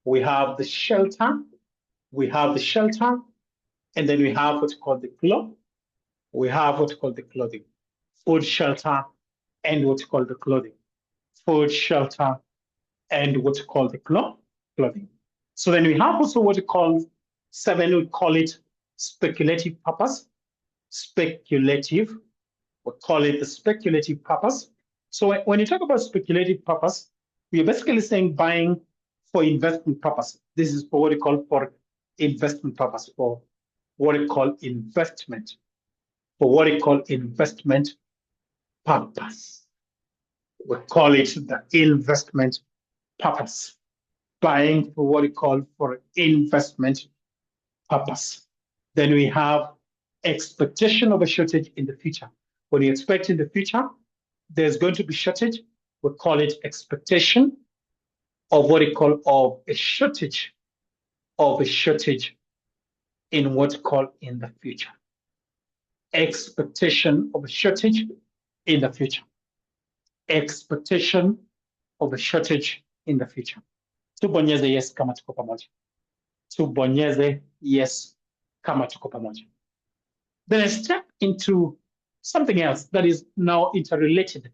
we have the shelter, and then we have what's called the cloth. We have what's called the clothing. Food, shelter, and what's called the clothing. Food, shelter, and what's called the clothing. So then we have also what we call 7, we call it speculative purpose. Speculative, we call it the speculative purpose. So when you talk about speculative purpose, we are basically saying buying for investment purpose. This is for what we call for investment purpose, for what we call investment, for what we call investment purpose. We call it the investment purpose. Buying for what we call for investment purpose. Then we have expectation of a shortage in the future. When you expect in the future, there's going to be shortage. We call it expectation of what we call of a shortage in what's called in the future. Expectation of a shortage in the future. Expectation of a shortage in the future. Tubonyeze yes kama tuko pamoja. Tubonyeze yes kama tuko pamoja. Then I step into something else that is now interrelated.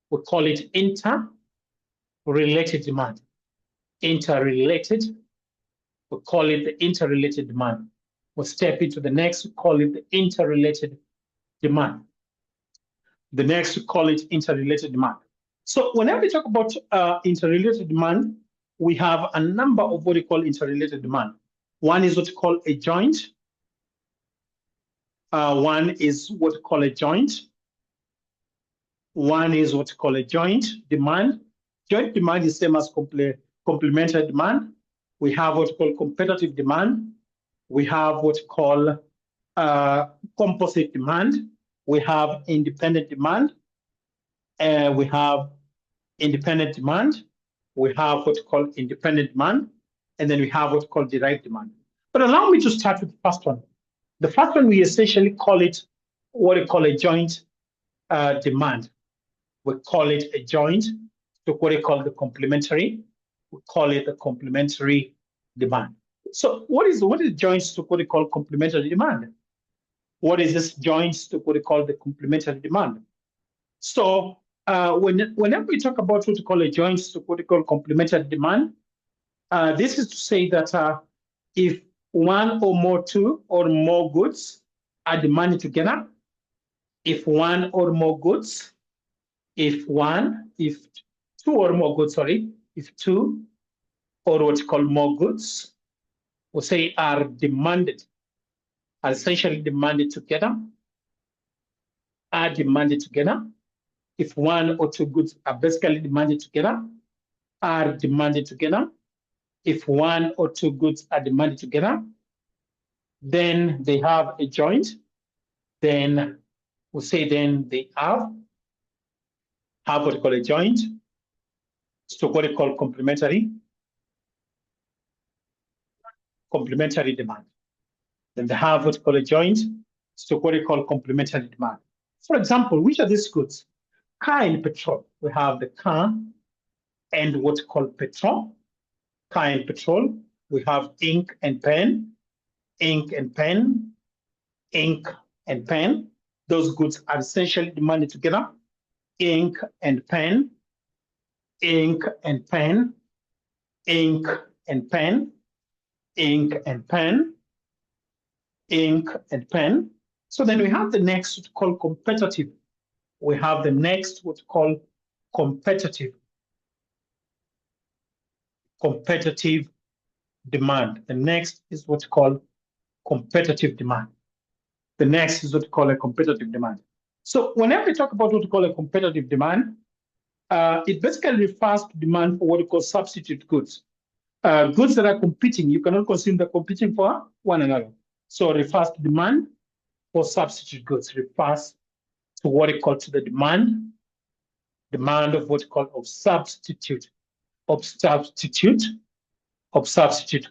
We call it interrelated demand. Interrelated, we call it the interrelated demand. We'll step into the next, we call it the interrelated demand. The next, we call it interrelated demand. So whenever we talk about interrelated demand, we have a number of what we call interrelated demand. One is what we call a joint. One is what we call a joint. One is what we call a joint demand. Joint demand is same as complementary demand. We have what we call competitive demand. We have what we call composite demand. We have independent demand. We have independent demand. We have what we call independent demand. And then we have what we call derived demand. But allow me to start with the first one. The first one, we essentially call it what we call a joint demand. We call it a joint to what we call the complementary. We call it the complementary demand. So what is joints to what we call complementary demand? What is this joints to what we call the complementary demand? So whenever we talk about what we call a joints to what we call complementary demand, this is to say that if one or more two or more goods are demanded together, if two or more goods, if two or what we call more goods, we'll say are essentially demanded together, if one or two goods are basically demanded together, are demanded together, if one or two goods are demanded together, then they have a joint, then we'll say then they have have what we call a joint to what we call complementary demand. Then they have what we call a joint to what we call complementary demand. For example, which are these goods? Car and petrol. We have the car and what we call petrol. Car and petrol. We have ink and pen, ink and pen, ink and pen. Those goods are essentially demanded together. Ink and pen, ink and pen, ink and pen, ink and pen, ink and pen. So then we have the next what we call competitive. We have the next what we call competitive demand. The next is what we call competitive demand. The next is what we call a competitive demand. So whenever we talk about what we call a competitive demand, it basically refers to demand for what we call substitute goods. Goods that are competing, you cannot consume them competing for one another. So it refers to demand for substitute goods, refers to what it calls the demand of what we call of substitute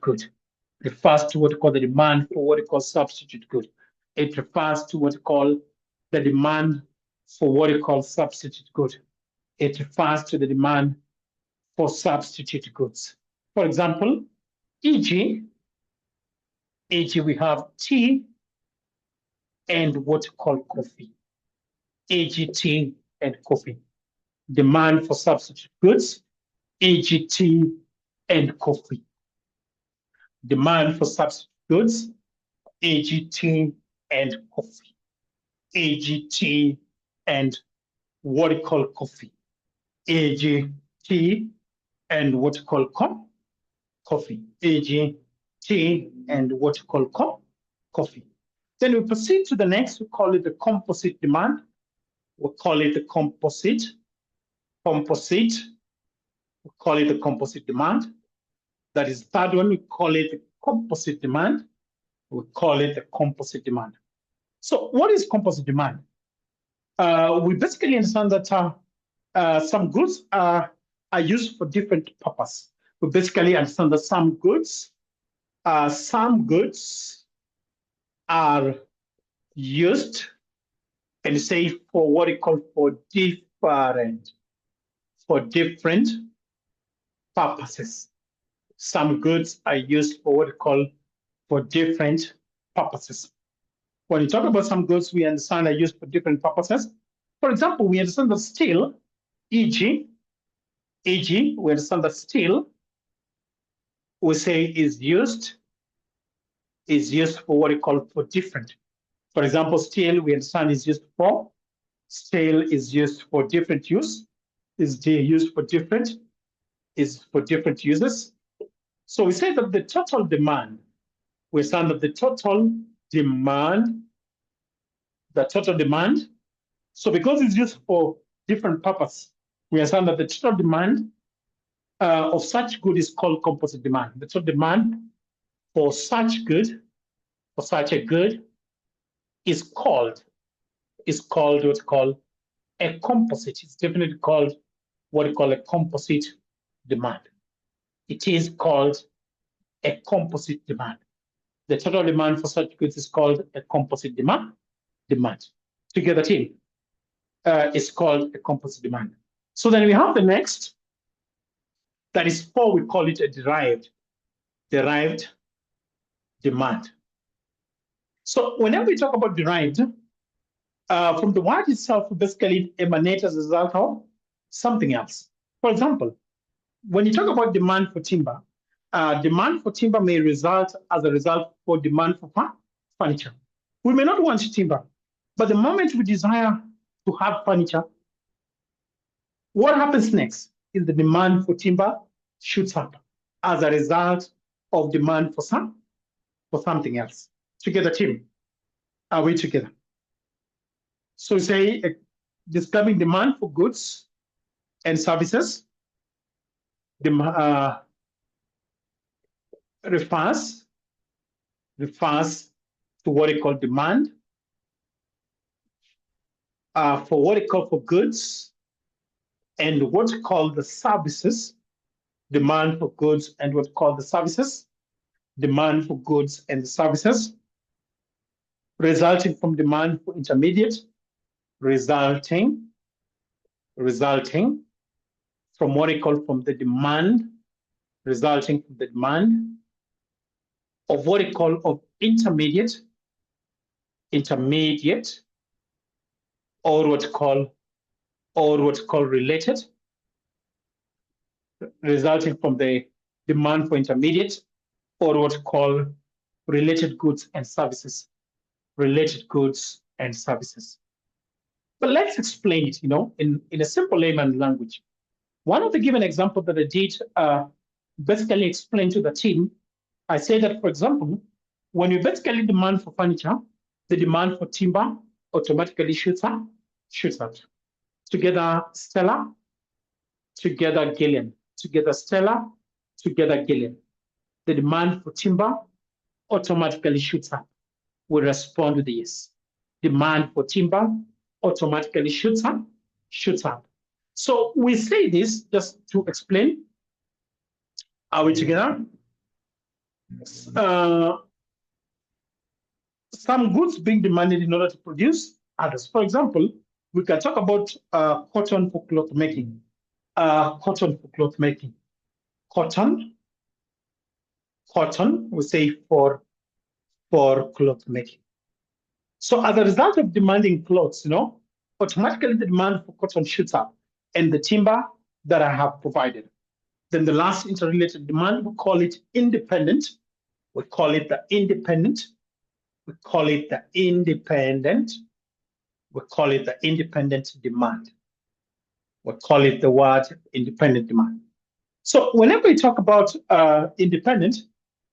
good. Refers to what we call the demand for what we call substitute good. It refers to what we call the demand for what we call substitute good. It refers to the demand for substitute goods. For example, e.g., we have tea and what we call coffee. E.g., tea and coffee. Demand for substitute goods, e.g., tea and coffee. Demand for substitute goods, e.g., tea and coffee. E.g., tea and what we call coffee. E.g., tea and what we call coffee. E.g., tea and what we call coffee. Then we proceed to the next. We call it the composite demand. We call it the composite. We call it the composite demand. That is the third one. We call it the composite demand. We call it the composite demand. So what is composite demand? We basically understand that some goods are used for different purposes. We basically understand that some goods are used and say for what we call for different purposes. Some goods are used for what we call for different purposes. When you talk about some goods, we understand are used for different purposes. For example, we understand that steel, e.g., we understand that steel, we say is used for what we call for different. For example, steel, we understand is used for different use, is used for different uses. So we say that the total demand, we understand that the total demand, so because it's used for different purpose, we understand that the total demand of such good is called composite demand. The total demand for such a good is called what we call a composite. It's definitely called what we call a composite demand. It is called a composite demand. The total demand for such goods is called a composite demand. Together, team, is called a composite demand. So then we have the next. That is 4. We call it a derived demand. So whenever we talk about derived, from the word itself, basically it emanates as a result of something else. For example, when you talk about demand for timber may result as a result for demand for furniture. We may not want timber, but the moment we desire to have furniture, what happens next is the demand for timber shoots up as a result of demand for something else. Together, team, are we together? So we say describing demand for goods and services refers to what we call demand for what we call for goods and what's called the services, demand for goods and what's called the services, demand for goods and services, resulting from demand for intermediate, resulting from what we call from the demand, resulting from the demand of what we call of intermediate, or what's called related, resulting from the demand for intermediate or what's called related goods and services, related goods and services. But let's explain it, in a simple layman language. One of the given examples that I did basically explain to the team, I say that, for example, when you basically demand for furniture, the demand for timber automatically shoots out. Together, Stella, together, Gillian. Together, Stella, together, Gillian. The demand for timber automatically shoots up. We respond with yes. Demand for timber automatically shoots up. So we say this just to explain. Are we together? Some goods being demanded in order to produce others. For example, we can talk about cotton for cloth making. Cotton, we say for cloth making. So as a result of demanding clothes, automatically the demand for cotton shoots up and the timber that I have provided. Then the last interrelated demand, we call it independent. We call it the independent demand. We call it the word independent demand. So whenever we talk about independent,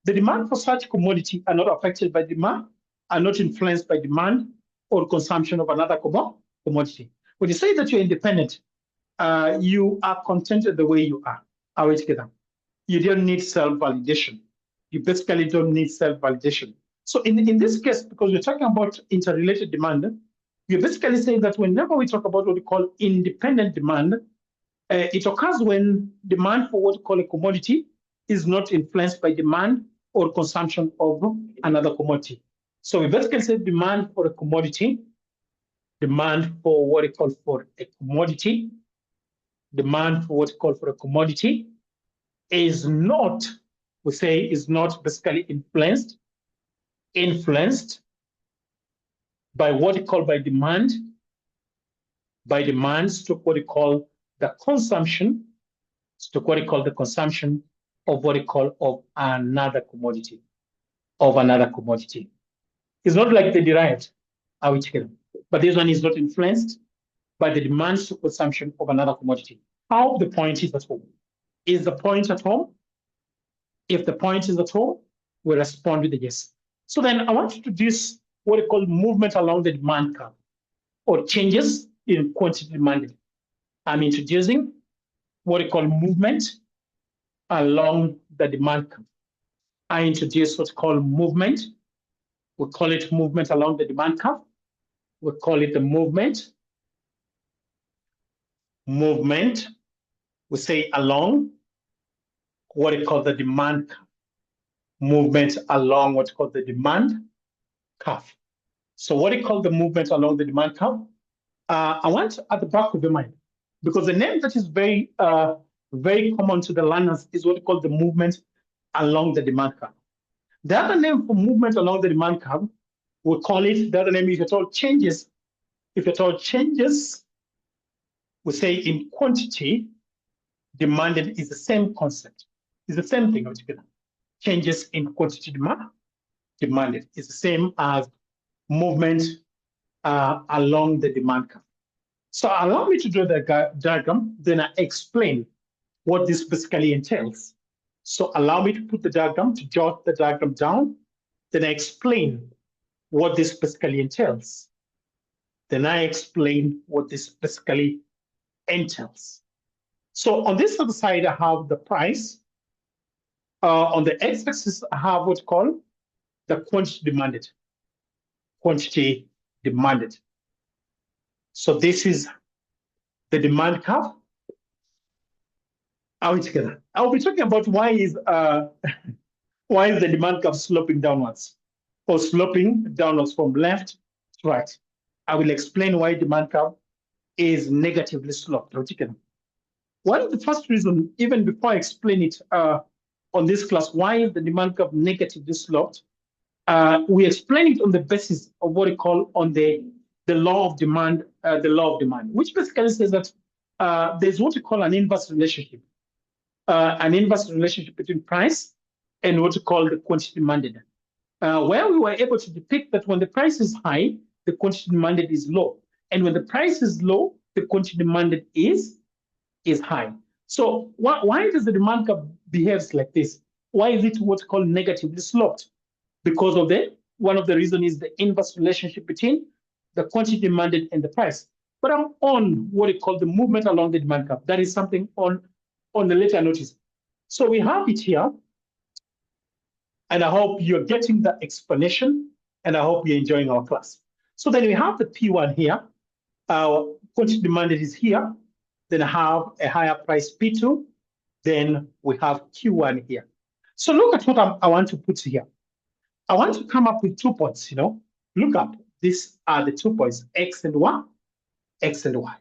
the demand for such commodity are not affected by demand, are not influenced by demand or consumption of another commodity. When you say that you're independent, you are contented the way you are. Are we together? You don't need self-validation. You basically don't need self-validation. So in this case, because we're talking about interrelated demand, you're basically saying that whenever we talk about what we call independent demand, it occurs when demand for what we call a commodity is not influenced by demand or consumption of another commodity. So we basically say demand for a commodity, demand for what we call for a commodity, demand for what we call for a commodity is not, we say, is not basically influenced by what we call by demand, to what we call the consumption, to what we call the consumption of what we call of another commodity, It's not like they derived, are we together? But this one is not influenced by the demand to consumption of another commodity. How the point is at home. Is the point at home? If the point is at home, we respond with a yes. So then I want to introduce what we call movement along the demand curve or changes in quantity demanded. I'm introducing what we call movement along the demand curve. I introduce what's called movement. We call it movement along the demand curve. We call it the movement. We say along what we call the demand curve. Movement along what's called the demand curve. So what we call the movement along the demand curve, I want at the back of your mind, because the name that is very common to the learners is what we call the movement along the demand curve. The other name for movement along the demand curve, we call it, the other name is changes. If at all changes, we say in quantity demanded is the same concept. It's the same thing altogether. Changes in quantity demanded is the same as movement along the demand curve. So allow me to draw the diagram, then I explain what this basically entails. So allow me to put the diagram, to jot the diagram down, then I explain what this basically entails. So on this other side, I have the price. On the x-axis, I have what's called the quantity demanded. So this is the demand curve. Are we together? I'll be talking about why is the demand curve sloping downwards or sloping downwards from left to right. I will explain why demand curve is negatively sloped. Are we together? One of the first reason, even before I explain it on this class, why is the demand curve negatively sloped? We explain it on the basis of what we call on the law of demand, which basically says that there's what we call an inverse relationship between price and what we call the quantity demanded, where we were able to depict that when the price is high, the quantity demanded is low, and when the price is low, the quantity demanded is high. So why does the demand curve behaves like this? Why is it what's called negatively sloped? Because of one of the reasons is the inverse relationship between the quantity demanded and the price. But I'm on what we call the movement along the demand curve. That is something on the later notice. So we have it here, and I hope you're getting the explanation, and I hope you're enjoying our class. So then we have the P1 here. Our quantity demanded is here. Then I have a higher price P2. Then we have Q1 here. So look at what I want to put here. I want to come up with 2 points, Look up. These are the 2 points, X and Y, X and Y.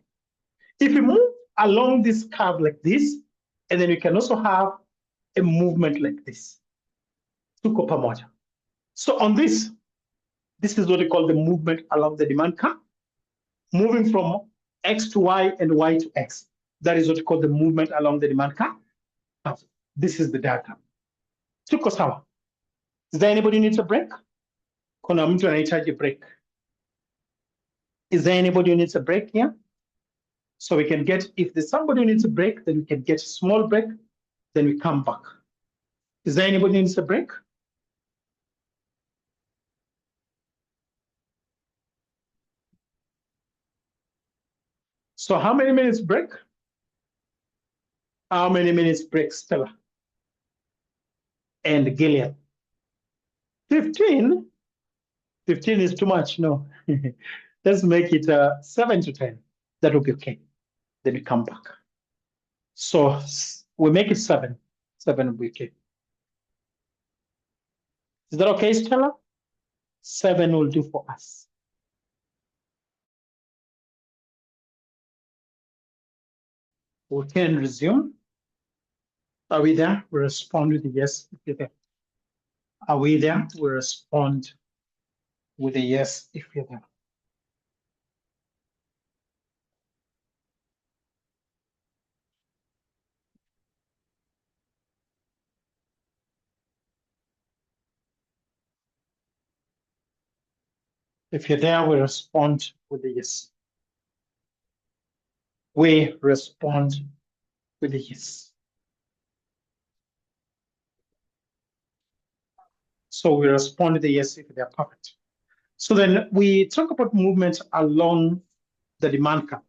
If we move along this curve like this, and then we can also have a movement like this. Tuko pamoja. So on this is what we call the movement along the demand curve, moving from X to Y and Y to X. That is what we call the movement along the demand curve. This is the diagram. Tuko sawa. Is there anybody who needs a break? Kuna mtu anahitaji break. Is there anybody who needs a break here? So we can get, if there's somebody who needs a break, then we can get a small break, then we come back. Is there anybody who needs a break? So how many minutes break? How many minutes break, Stella? And Gillian? 15? 15 is too much, no. Let's make it 7 to 10. That will be okay. Then we come back. So we make it 7. 7 will be okay. Is that okay, Stella? 7 will do for us. We can resume. Are we there? We respond with a yes if you're there. Are we there? We respond with a yes if you're there. If you're there, we respond with a yes. We respond with a yes. So we respond with a yes if they're perfect. So then we talk about movement along the demand curve.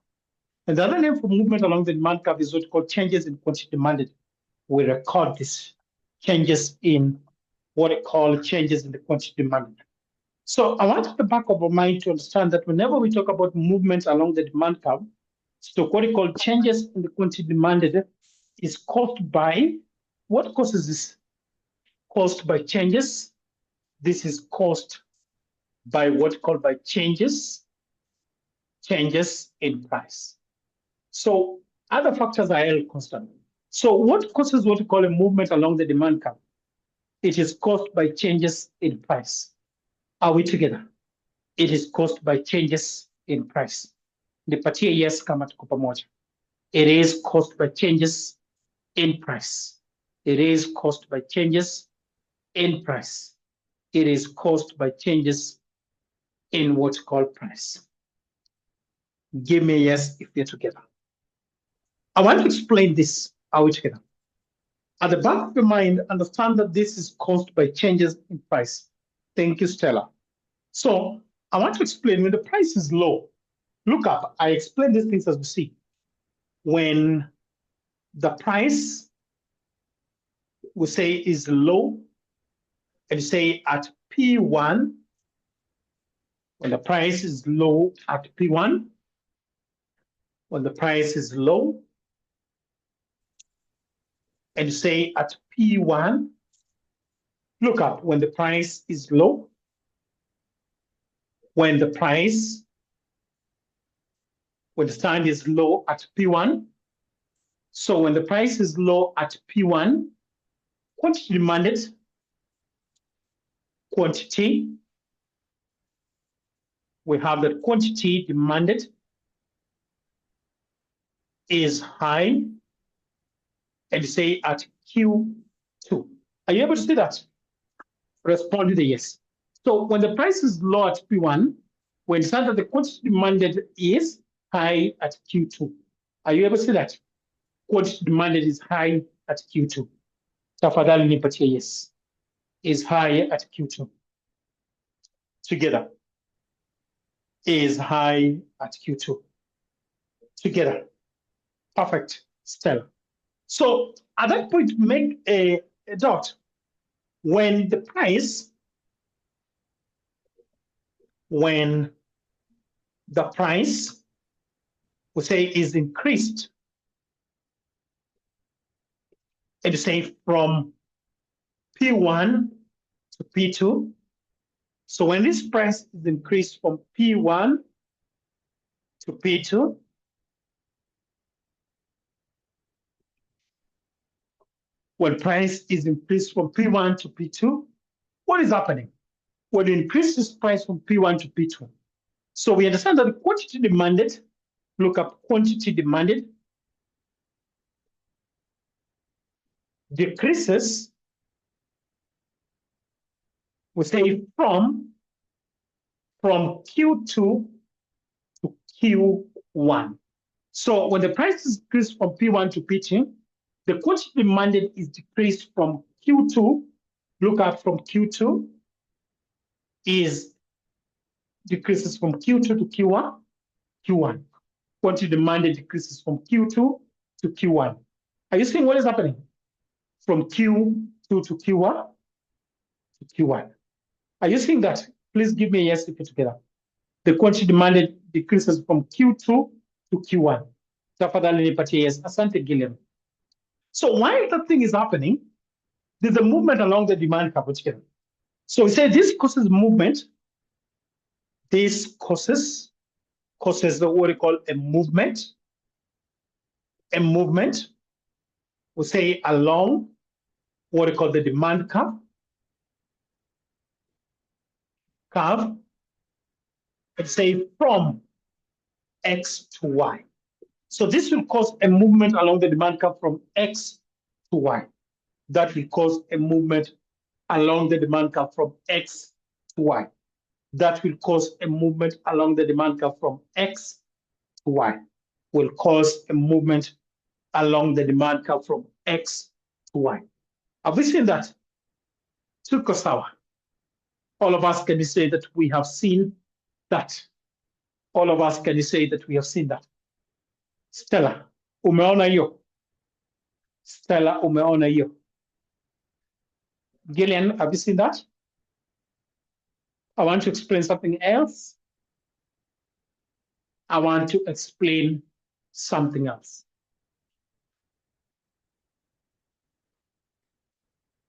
And the other name for movement along the demand curve is what's called changes in quantity demanded. We record this, changes in what I call changes in the quantity demanded. So I want at the back of our mind to understand that whenever we talk about movement along the demand curve, so what we call changes in the quantity demanded is caused by, what causes this? Caused by changes. This is caused by what called by changes in price. So other factors are held constant. So what causes what we call a movement along the demand curve? It is caused by changes in price. Are we together? It is caused by changes in price. Nipatie yes kama tuko pamoja. It is caused by changes in price. It is caused by changes in price. It is caused by changes in what's called price. Give me a yes if you're together. I want to explain this. Are we together? At the back of your mind, understand that this is caused by changes in price. Thank you, Stella. So I want to explain when the price is low. Look up. I explain these things as we see. When the price, we say, is low, and say at P1, when the price is low at P1, when the price is low, and say at P1, look up when the price is low, when the stand is low at P1. So when the price is low at P1, quantity demanded, quantity, we have that quantity demanded is high, and say at Q2. Are you able to see that? Respond with a yes. So when the price is low at P1, we understand that the quantity demanded is high at Q2. Are you able to see that? Quantity demanded is high at Q2. Tafadhali nipatie yes. Is high at Q2. Together. Is high at Q2. Together. Perfect. Stellar. So at that point, make a dot. When the price we say is increased, and you say from P1 to P2. So when this price is increased from P1 to P2, when price is increased from P1 to P2, what is happening? When you increase this price from P1 to P2. So we understand that the quantity demanded, look up quantity demanded, decreases, we say from Q2 to Q1. So when the price is decreased from P1 to P2, the quantity demanded is decreased from Q2, look up from Q2, is decreases from Q2 to Q1. Quantity demanded decreases from Q2 to Q1. Are you seeing what is happening? From Q2 to Q1 to Q1. Are you seeing that? Please give me a yes if you're together. The quantity demanded decreases from Q2 to Q1. Tafadhali nipatie yes. Asante Gillian. So while that thing is happening, there's a movement along the demand curve. So we say this causes movement. This causes what we call a movement. A movement, we say along what we call the demand curve. And say from X to Y. So this will cause a movement along the demand curve from X to Y. That will cause a movement along the demand curve from X to Y. That will cause a movement along the demand curve from X to Y. Will cause a movement along the demand curve from X to Y. Have we seen that? Tuko sawa. All of us, can you say that we have seen that? All of us, can you say that we have seen that? Stella, umeona hiyo? Stella, umeona hiyo? Gillian, have you seen that? I want to explain something else. I want to explain something else.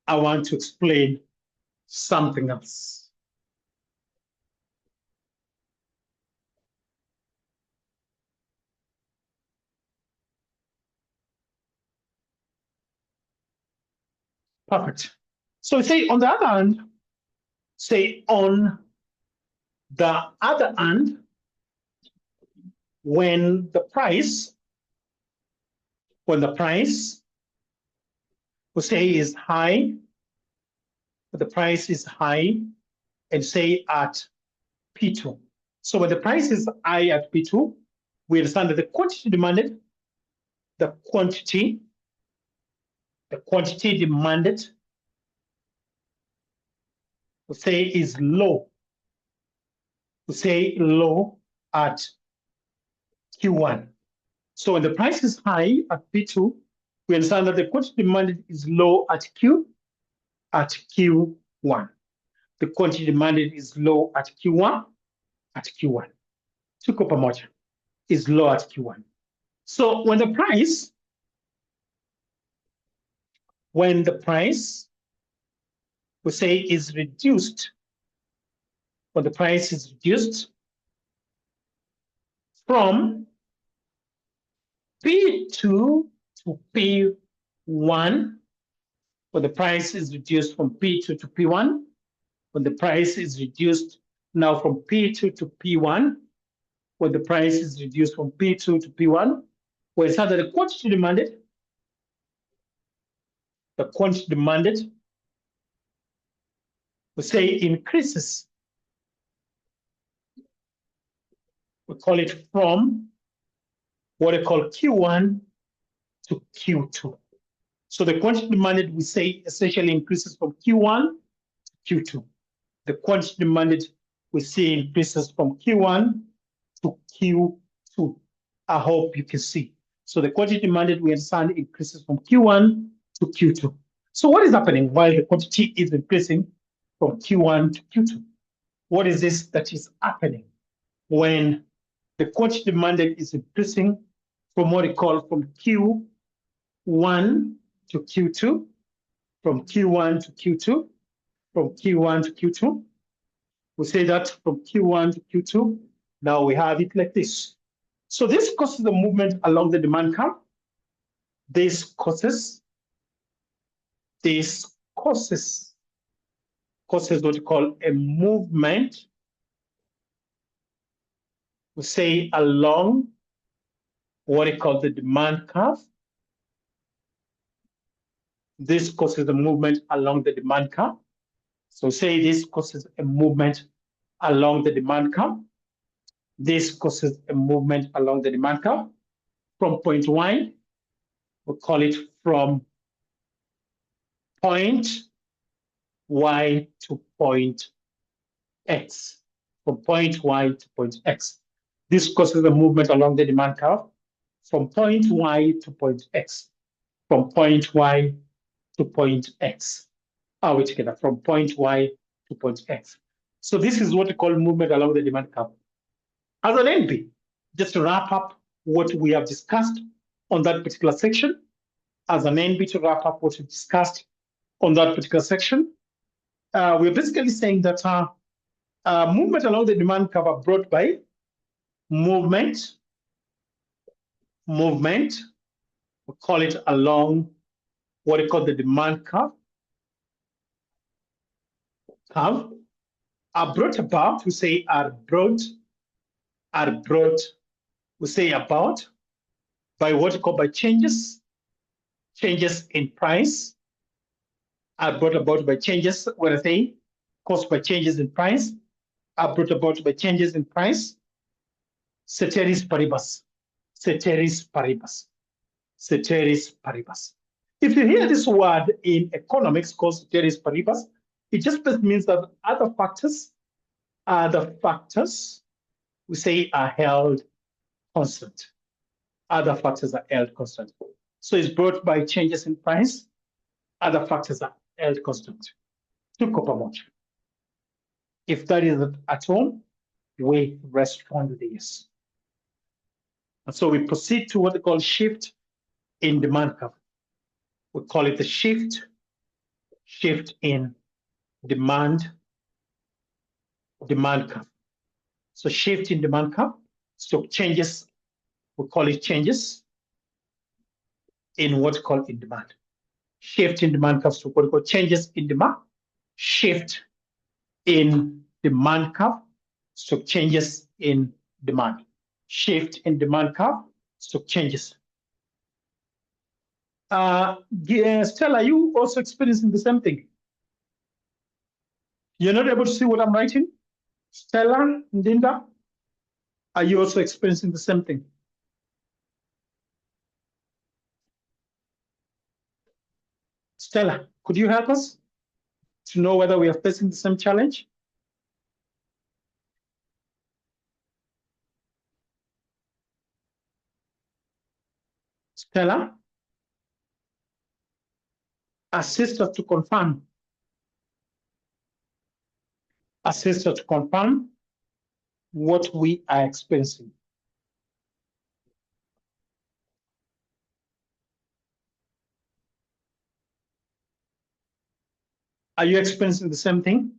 I want to explain something else. Perfect. So say on the other hand, when the price we say is high, the price is high, and say at P2. So when the price is high at P2, we understand that the quantity demanded, the quantity demanded, we say is low. We say low at Q1. So when the price is high at P2, we understand that the quantity demanded is low at Q1. The quantity demanded is low at Q1. Tuko pamoja is low at Q1. So when the price when the price, we say, is reduced, when the price is reduced from P2 to P1, when the price is reduced from P2 to P1, when the price is reduced now from P2 to P1, when the price is reduced from P2 to P1, where it's under the quantity demanded, we say increases. We call it from what I call Q1 to Q2. So the quantity demanded, we say, essentially increases from Q1 to Q2. The quantity demanded, we see increases from Q1 to Q2. I hope you can see. So the quantity demanded, we understand, increases from Q1 to Q2. So what is happening while the quantity is increasing from Q1 to Q2? What is this that is happening when the quantity demanded is increasing from what we call from Q1 to Q2, from Q1 to Q2, from Q1 to Q2? We say that from Q1 to Q2, now we have it like this. So this causes the movement along the demand curve. This causes what we call a movement, we say, along what we call the demand curve. This causes the movement along the demand curve. So say this causes a movement along the demand curve. This causes a movement along the demand curve from point Y. We call it from point Y to point X. From point Y to point X. This causes a movement along the demand curve from point Y to point X. From point Y to point X. Are we together? From point Y to point X. So this is what we call movement along the demand curve. As an NB, just to wrap up what we have discussed on that particular section, as an NB to wrap up what we discussed on that particular section, we're basically saying that movement along the demand curve are brought by movement, we call it along what we call the demand curve, are brought about, we say are brought, we say about, by what we call by changes in price, are brought about by changes, what I say, caused by changes in price, are brought about by changes in price, ceteris paribus. If you hear this word in economics called ceteris paribus, it just means that other factors, we say, are held constant. Other factors are held constant. So it's brought by changes in price. Other factors are held constant. To copper much. If that is at home, we respond with yes. And so we proceed to what they call shift in demand curve. We call it the shift in demand curve. So shift in demand curve, so changes, we call it changes in what's called in demand. Shift in demand curve, so what we call changes in demand. Shift in demand curve, so changes in demand. Shift in demand curve, so changes. Stella, are you also experiencing the same thing? You're not able to see what I'm writing? Stella, Ndinda, are you also experiencing the same thing? Stella, could you help us to know whether we are facing the same challenge? Stella, assist us to confirm. Assist us to confirm what we are experiencing. Are you experiencing the same thing?